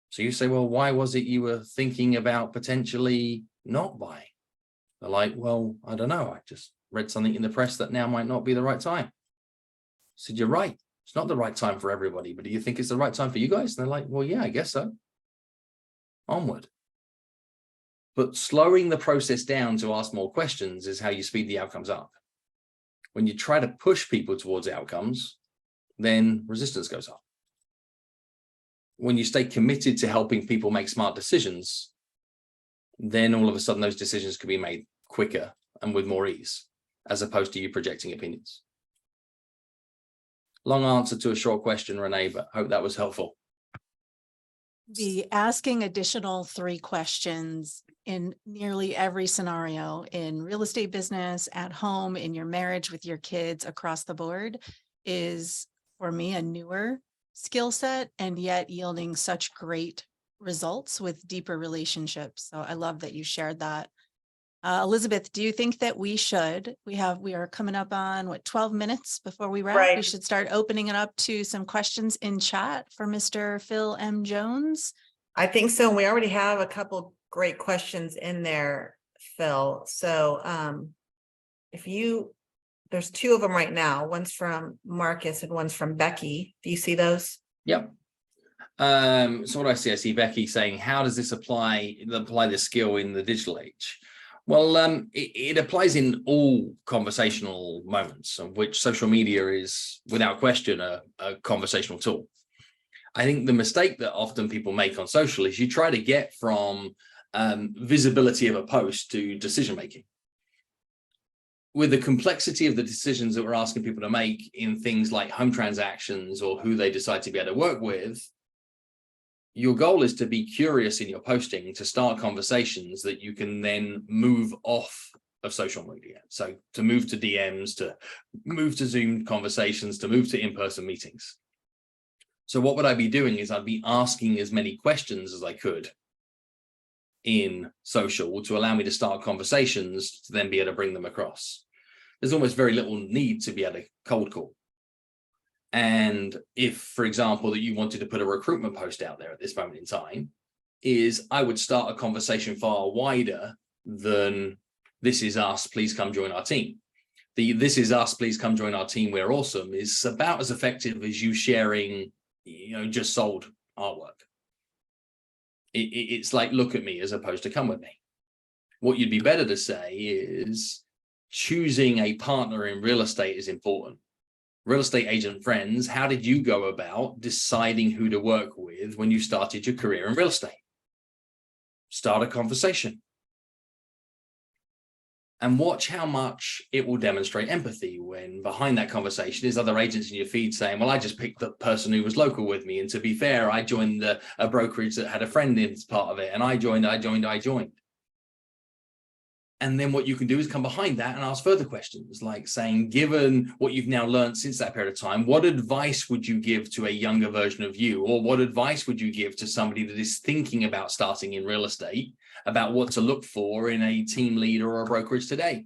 So you say, well, why was it you were thinking about potentially not buying? They're like, well, I don't know. I just read something in the press that now might not be the right time. I said, you're right. It's not the right time for everybody, but do you think it's the right time for you guys? And they're like, well, yeah, I guess so. Onward. But slowing the process down to ask more questions is how you speed the outcomes up. When you try to push people towards outcomes, then resistance goes up. When you stay committed to helping people make smart decisions, then all of a sudden those decisions can be made quicker and with more ease, as opposed to you projecting opinions. Long answer to a short question, Renee, but I hope that was helpful.
The asking additional 3 questions in nearly every scenario, in real estate business, at home, in your marriage, with your kids, across the board, is for me a newer skill set, and yet yielding such great results with deeper relationships. So I love that you shared that. Elizabeth, do you think that we are coming up on 12 minutes before we wrap?
Right.
We should start opening it up to some questions in chat for Mr. Phil M. Jones.
I think so. And we already have a couple great questions in there, Phil. So there's 2 of them right now. One's from Marcus and one's from Becky. Do you see those?
Yep. So what do I see? I see Becky saying, how does this apply this skill in the digital age? Well, it applies in all conversational moments, of which social media is, without question, a conversational tool. I think the mistake that often people make on social is you try to get from visibility of a post to decision making. With the complexity of the decisions that we're asking people to make in things like home transactions or who they decide to be able to work with, your goal is to be curious in your posting, to start conversations that you can then move off of social media. So to move to DMs, to move to Zoom conversations, to move to in-person meetings. So what would I be doing is I'd be asking as many questions as I could in social to allow me to start conversations to then be able to bring them across. There's almost very little need to be able to cold call. And if, for example, that you wanted to put a recruitment post out there at this moment in time, I would start a conversation far wider than this is us, please come join our team. The this is us, please come join our team, we're awesome is about as effective as you sharing, just sold artwork. It's like, look at me as opposed to come with me. What you'd be better to say is choosing a partner in real estate is important. Real estate agent friends, how did you go about deciding who to work with when you started your career in real estate? Start a conversation. And watch how much it will demonstrate empathy when behind that conversation is other agents in your feed saying, well, I just picked the person who was local with me. And to be fair, I joined a brokerage that had a friend in as part of it. And I joined. And then what you can do is come behind that and ask further questions, like saying, given what you've now learned since that period of time, what advice would you give to a younger version of you? Or what advice would you give to somebody that is thinking about starting in real estate, about what to look for in a team leader or a brokerage today?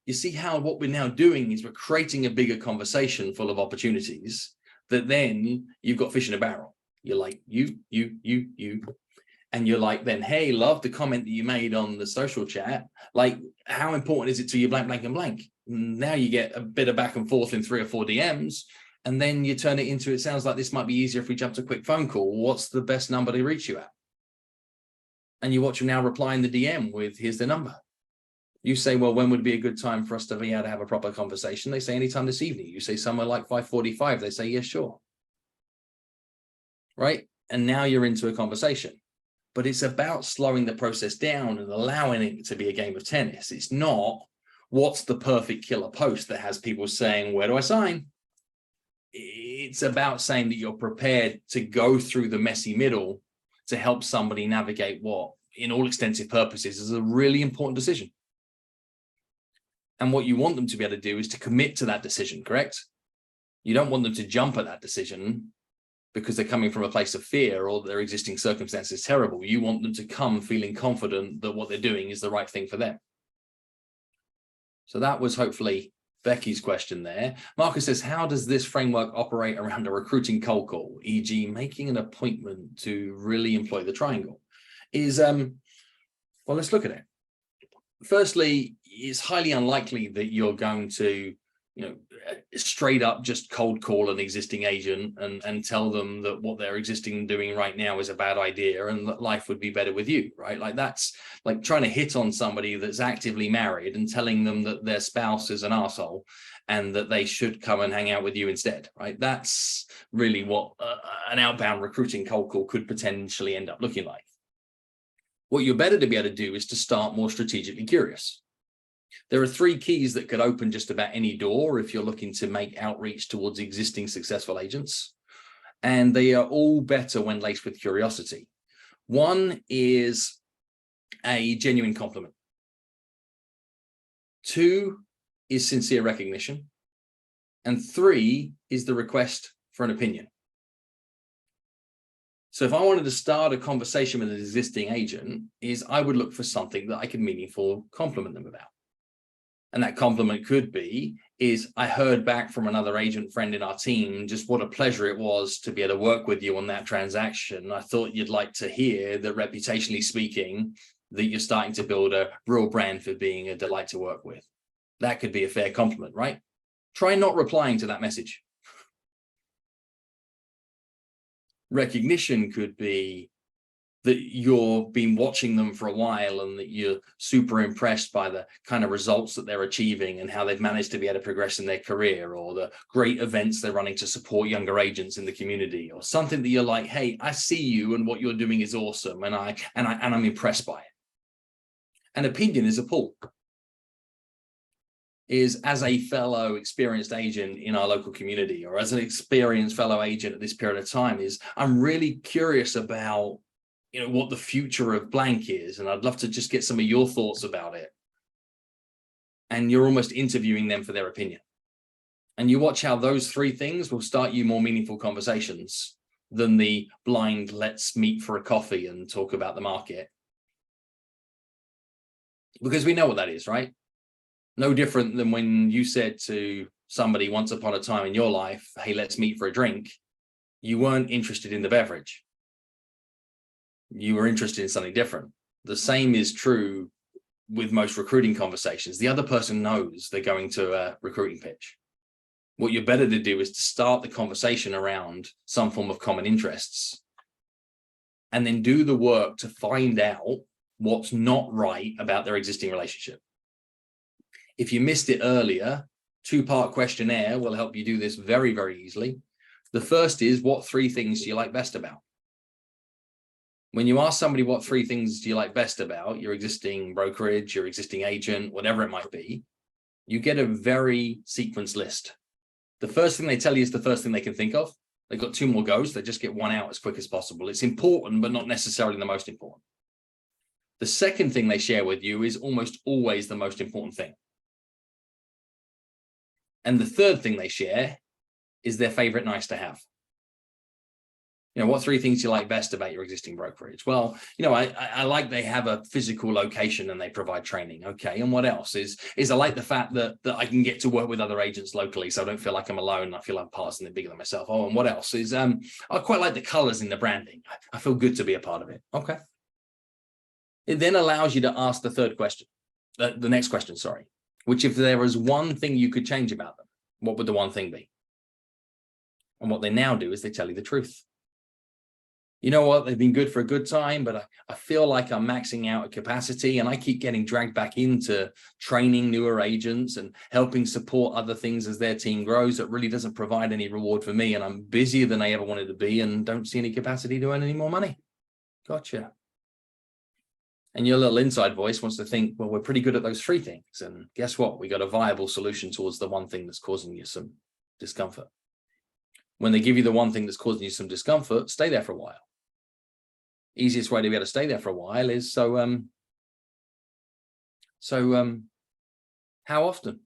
You see how what we're now doing is we're creating a bigger conversation full of opportunities that then you've got fish in a barrel. You're like, you. And you're like, then, hey, love the comment that you made on the social chat. Like, how important is it to you, blank, blank, and blank? Now you get a bit of back and forth in 3 or 4 DMs, and then you turn it into, it sounds like this might be easier if we jump to a quick phone call. What's the best number to reach you at? And you watch them now reply in the DM with, here's the number. You say, well, when would be a good time for us to be able to have a proper conversation? They say anytime this evening. You say somewhere like 5:45. They say, yes, sure. Right? And now you're into a conversation. But it's about slowing the process down and allowing it to be a game of tennis. It's not what's the perfect killer post that has people saying, where do I sign? It's about saying that you're prepared to go through the messy middle to help somebody navigate what, in all extensive purposes, is a really important decision. And what you want them to be able to do is to commit to that decision, correct? You don't want them to jump at that decision because they're coming from a place of fear or their existing circumstance is terrible. You want them to come feeling confident that what they're doing is the right thing for them. So that was hopefully Becky's question there. Marcus says, how does this framework operate around a recruiting cold call, e.g. making an appointment to really employ the triangle? Well, let's look at it. Firstly, it's highly unlikely that you're going to straight up just cold call an existing agent and tell them that what they're existing doing right now is a bad idea and that life would be better with you, right? Like that's like trying to hit on somebody that's actively married and telling them that their spouse is an arsehole and that they should come and hang out with you instead, right? That's really what an outbound recruiting cold call could potentially end up looking like. What you're better to be able to do is to start more strategically curious. There are 3 keys that could open just about any door if you're looking to make outreach towards existing successful agents. And they are all better when laced with curiosity. 1 is a genuine compliment. 2 is sincere recognition. And 3 is the request for an opinion. So if I wanted to start a conversation with an existing agent, I would look for something that I could meaningfully compliment them about. And that compliment could be, I heard back from another agent friend in our team, just what a pleasure it was to be able to work with you on that transaction. I thought you'd like to hear that reputationally speaking, that you're starting to build a real brand for being a delight to work with. That could be a fair compliment, right? Try not replying to that message. Recognition could be that you've been watching them for a while and that you're super impressed by the kind of results that they're achieving and how they've managed to be able to progress in their career, or the great events they're running to support younger agents in the community, or something that you're like, hey, I see you and what you're doing is awesome and I'm impressed by it. An opinion is a pull. As a fellow experienced agent in our local community, or as an experienced fellow agent at this period of time, I'm really curious about what the future of blank is, and I'd love to just get some of your thoughts about it. And you're almost interviewing them for their opinion. And you watch how those 3 things will start you more meaningful conversations than the blind, let's meet for a coffee and talk about the market. Because we know what that is, right? No different than when you said to somebody once upon a time in your life, hey, let's meet for a drink. You weren't interested in the beverage. You were interested in something different. The same is true with most recruiting conversations. The other person knows they're going to a recruiting pitch. What you're better to do is to start the conversation around some form of common interests and then do the work to find out what's not right about their existing relationship. If you missed it earlier, 2-part questionnaire will help you do this very, very easily. The first is, what 3 things do you like best about? When you ask somebody what 3 things do you like best about your existing brokerage, your existing agent, whatever it might be, you get a very sequenced list. The first thing they tell you is the first thing they can think of. They've got 2 more goes. They just get 1 out as quick as possible. It's important, but not necessarily the most important. The second thing they share with you is almost always the most important thing. And the third thing they share is their favorite nice to have. You know, what 3 things you like best about your existing brokerage? Well, you know, I like they have a physical location and they provide training. Okay. And what else is I like the fact that I can get to work with other agents locally. So I don't feel like I'm alone. I feel I'm part of something bigger than myself. Oh, and what else is, I quite like the colors in the branding. I feel good to be a part of it. Okay. It then allows you to ask the third question, the next question, sorry, which if there was one thing you could change about them, what would the one thing be? And what they now do is they tell you the truth. You know what, they've been good for a good time, but I feel like I'm maxing out at capacity and I keep getting dragged back into training newer agents and helping support other things as their team grows. That really doesn't provide any reward for me. And I'm busier than I ever wanted to be and don't see any capacity to earn any more money. Gotcha. And your little inside voice wants to think, well, we're pretty good at those 3 things. And guess what? We got a viable solution towards the one thing that's causing you some discomfort. When they give you the one thing that's causing you some discomfort, stay there for a while. Easiest way to be able to stay there for a while is how often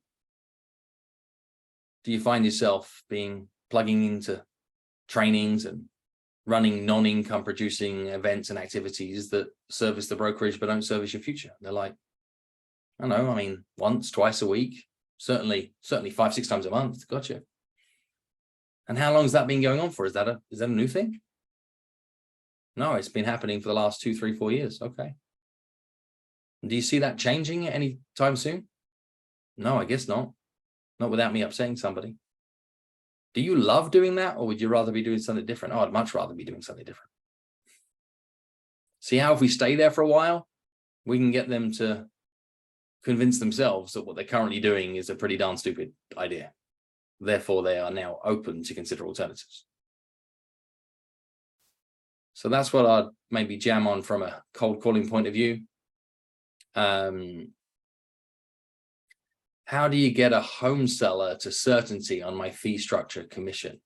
do you find yourself plugging into trainings and running non-income producing events and activities that service the brokerage but don't service your future? They're like, I don't know, I mean, once, twice a week, certainly 5, 6 times a month. Gotcha. And how long has that been going on for? Is that a new thing? No, it's been happening for the last 2, 3, 4 years. Okay. Do you see that changing anytime soon? No, I guess not. Not without me upsetting somebody. Do you love doing that, or would you rather be doing something different? Oh, I'd much rather be doing something different. See how if we stay there for a while, we can get them to convince themselves that what they're currently doing is a pretty darn stupid idea. Therefore, they are now open to consider alternatives. So that's what I'd maybe jam on from a cold calling point of view. How do you get a home seller to certainty on my fee structure commission?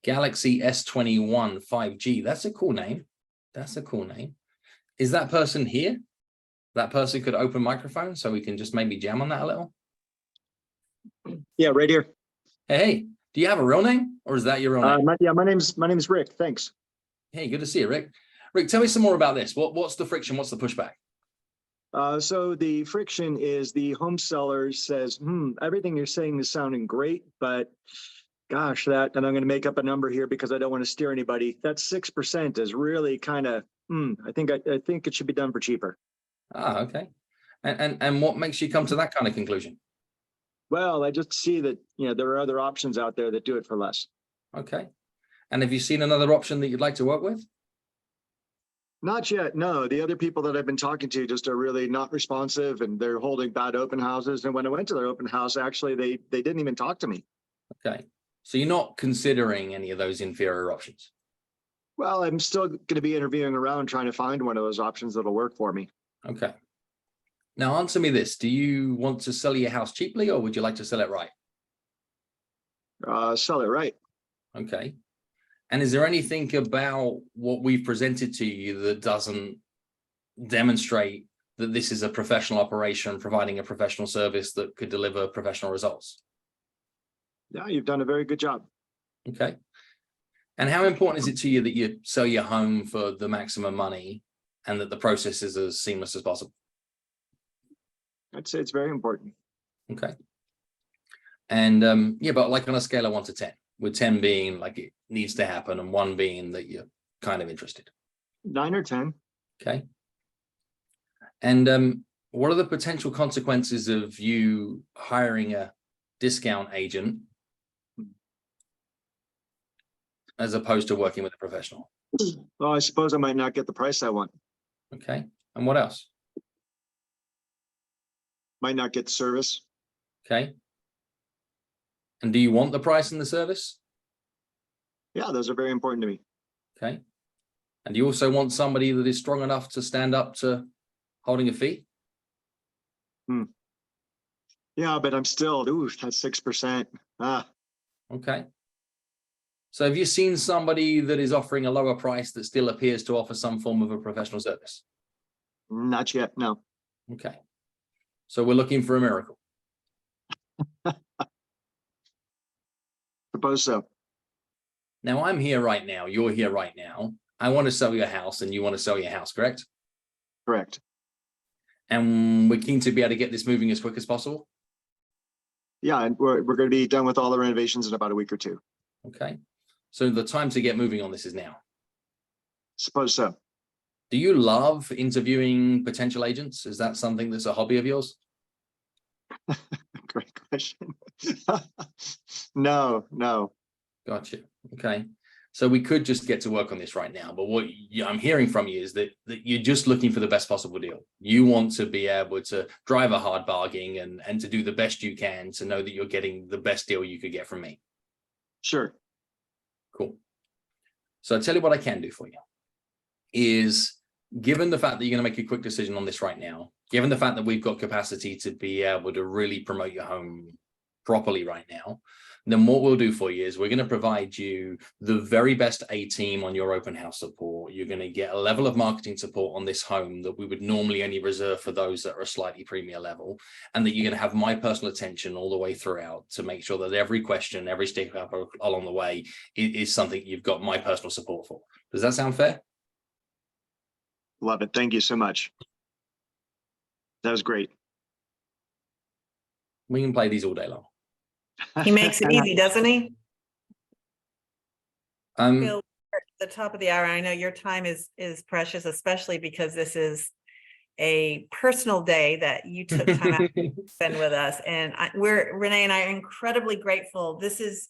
Galaxy S21 5G. That's a cool name. That's a cool name. Is that person here? That person could open microphone so we can just maybe jam on that a little.
Yeah, right here.
Hey, do you have a real name, or is that your real name?
My name's Rick. Thanks.
Hey, good to see you, Rick. Rick, tell me some more about this. What's the friction? What's the pushback?
So the friction is the home seller says, everything you're saying is sounding great, but gosh, and I'm going to make up a number here because I don't want to steer anybody. That 6% is really kind of, I think it should be done for cheaper.
Ah, okay. And what makes you come to that kind of conclusion?
Well, I just see that, there are other options out there that do it for less.
Okay. And have you seen another option that you'd like to work with?
Not yet. No, the other people that I've been talking to just are really not responsive, and they're holding bad open houses. And when I went to their open house, actually, they didn't even talk to me.
Okay. So you're not considering any of those inferior options?
Well, I'm still going to be interviewing around trying to find one of those options that'll work for me.
Okay. Now answer me this. Do you want to sell your house cheaply, or would you like to sell it right?
Sell it right.
Okay. And is there anything about what we've presented to you that doesn't demonstrate that this is a professional operation providing a professional service that could deliver professional results?
Yeah, you've done a very good job.
Okay. And how important is it to you that you sell your home for the maximum money and that the process is as seamless as possible?
I'd say it's very important.
Okay. And yeah, but like on a scale of 1 to 10, with 10 being like it needs to happen and 1 being that you're kind of interested.
9 or 10.
Okay. And what are the potential consequences of you hiring a discount agent as opposed to working with a professional?
Well, I suppose I might not get the price I want.
Okay. And what else?
Might not get the service.
Okay. And do you want the price and the service?
Yeah, those are very important to me.
Okay. And do you also want somebody that is strong enough to stand up to holding a fee?
Yeah, but I'm still, that's 6%.
Okay. So have you seen somebody that is offering a lower price that still appears to offer some form of a professional service?
Not yet, no.
Okay. So we're looking for a miracle.
Suppose so.
Now I'm here right now. You're here right now. I want to sell your house and you want to sell your house, correct?
Correct.
And we're keen to be able to get this moving as quick as possible.
Yeah, and we're going to be done with all the renovations in about a week or two.
Okay. So the time to get moving on this is now.
Suppose so.
Do you love interviewing potential agents? Is that something that's a hobby of yours?
Great question. No.
Gotcha. Okay. So we could just get to work on this right now. But what I'm hearing from you is that you're just looking for the best possible deal. You want to be able to drive a hard bargain and to do the best you can to know that you're getting the best deal you could get from me.
Sure.
Cool. So I'll tell you what I can do for you is, given the fact that you're going to make a quick decision on this right now, given the fact that we've got capacity to be able to really promote your home properly right now, then what we'll do for you is we're going to provide you the very best A-team on your open house support. You're going to get a level of marketing support on this home that we would normally only reserve for those that are a slightly premier level, and that you're going to have my personal attention all the way throughout to make sure that every question, every step up along the way is something you've got my personal support for. Does that sound fair?
Love it. Thank you so much. That was great.
We can play these all day long.
He makes it easy, doesn't he? Phil, we're at the top of the hour. I know your time is precious, especially because this is a personal day that you took time out to spend with us. And Renee and I are incredibly grateful. This is,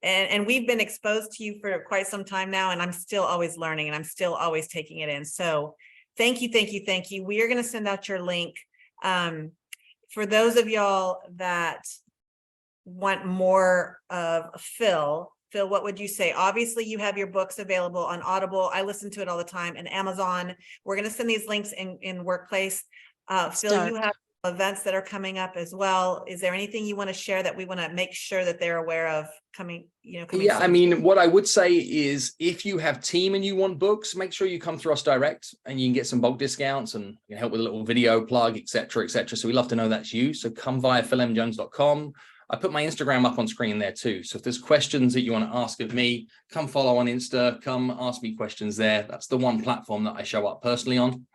and we've been exposed to you for quite some time now, and I'm still always learning and I'm still always taking it in. So thank you, thank you, thank you. We are going to send out your link. For those of y'all that want more of Phil, what would you say? Obviously, you have your books available on Audible. I listen to it all the time, and Amazon. We're going to send these links in Workplace. Phil, you have events that are coming up as well. Is there anything you want to share that we want to make sure that they're aware of coming
Yeah,
soon?
I mean, what I would say is if you have team and you want books, make sure you come through us direct and you can get some bulk discounts and you can help with a little video plug, etc., etc. So we love to know that's you. So come via philmjones.com. I put my Instagram up on screen there too. So if there's questions that you want to ask of me, come follow on Insta, come ask me questions there. That's the one platform that I show up personally on.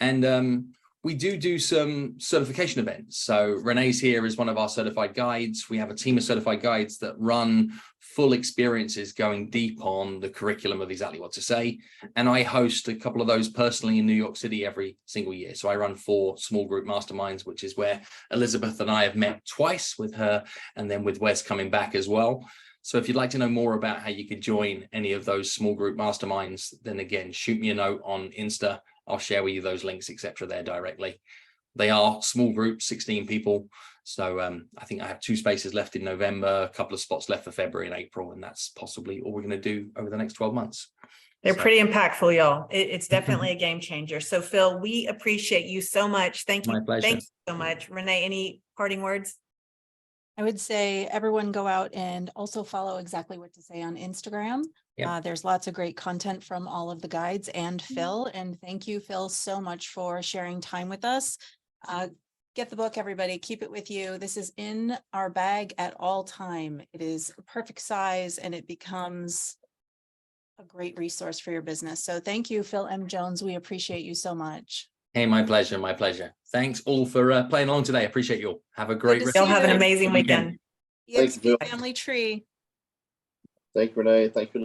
And we do some certification events. So Renee's here as one of our certified guides. We have a team of certified guides that run full experiences going deep on the curriculum of exactly what to say. And I host a couple of those personally in New York City every single year. So I run 4 small group masterminds, which is where Elizabeth and I have met twice with her, and then with Wes coming back as well. So if you'd like to know more about how you could join any of those small group masterminds, then again, shoot me a note on Insta. I'll share with you those links, etc. there directly. They are small groups, 16 people. So I think I have 2 spaces left in November, a couple of spots left for February and April, and that's possibly all we're going to do over the next 12 months.
They're pretty impactful, y'all. It's definitely a game changer. So Phil, we appreciate you so much. Thank you.
My pleasure.
Thank you so much. Renee, any parting words?
I would say everyone go out and also follow Exactly What to Say on Instagram.
Yeah.
There's lots of great content from all of the guides and Phil. And thank you, Phil, so much for sharing time with us. Get the book, everybody. Keep it with you. This is in our bag at all time. It is a perfect size and it becomes a great resource for your business. So thank you, Phil M. Jones. We appreciate you so much.
Hey, my pleasure. My pleasure. Thanks all for playing along today. Appreciate you all. Have a great rest.
Y'all have an
you.
amazing weekend.
eXp
Phil.
Family Tree.
Thank you, Renee. Thank you.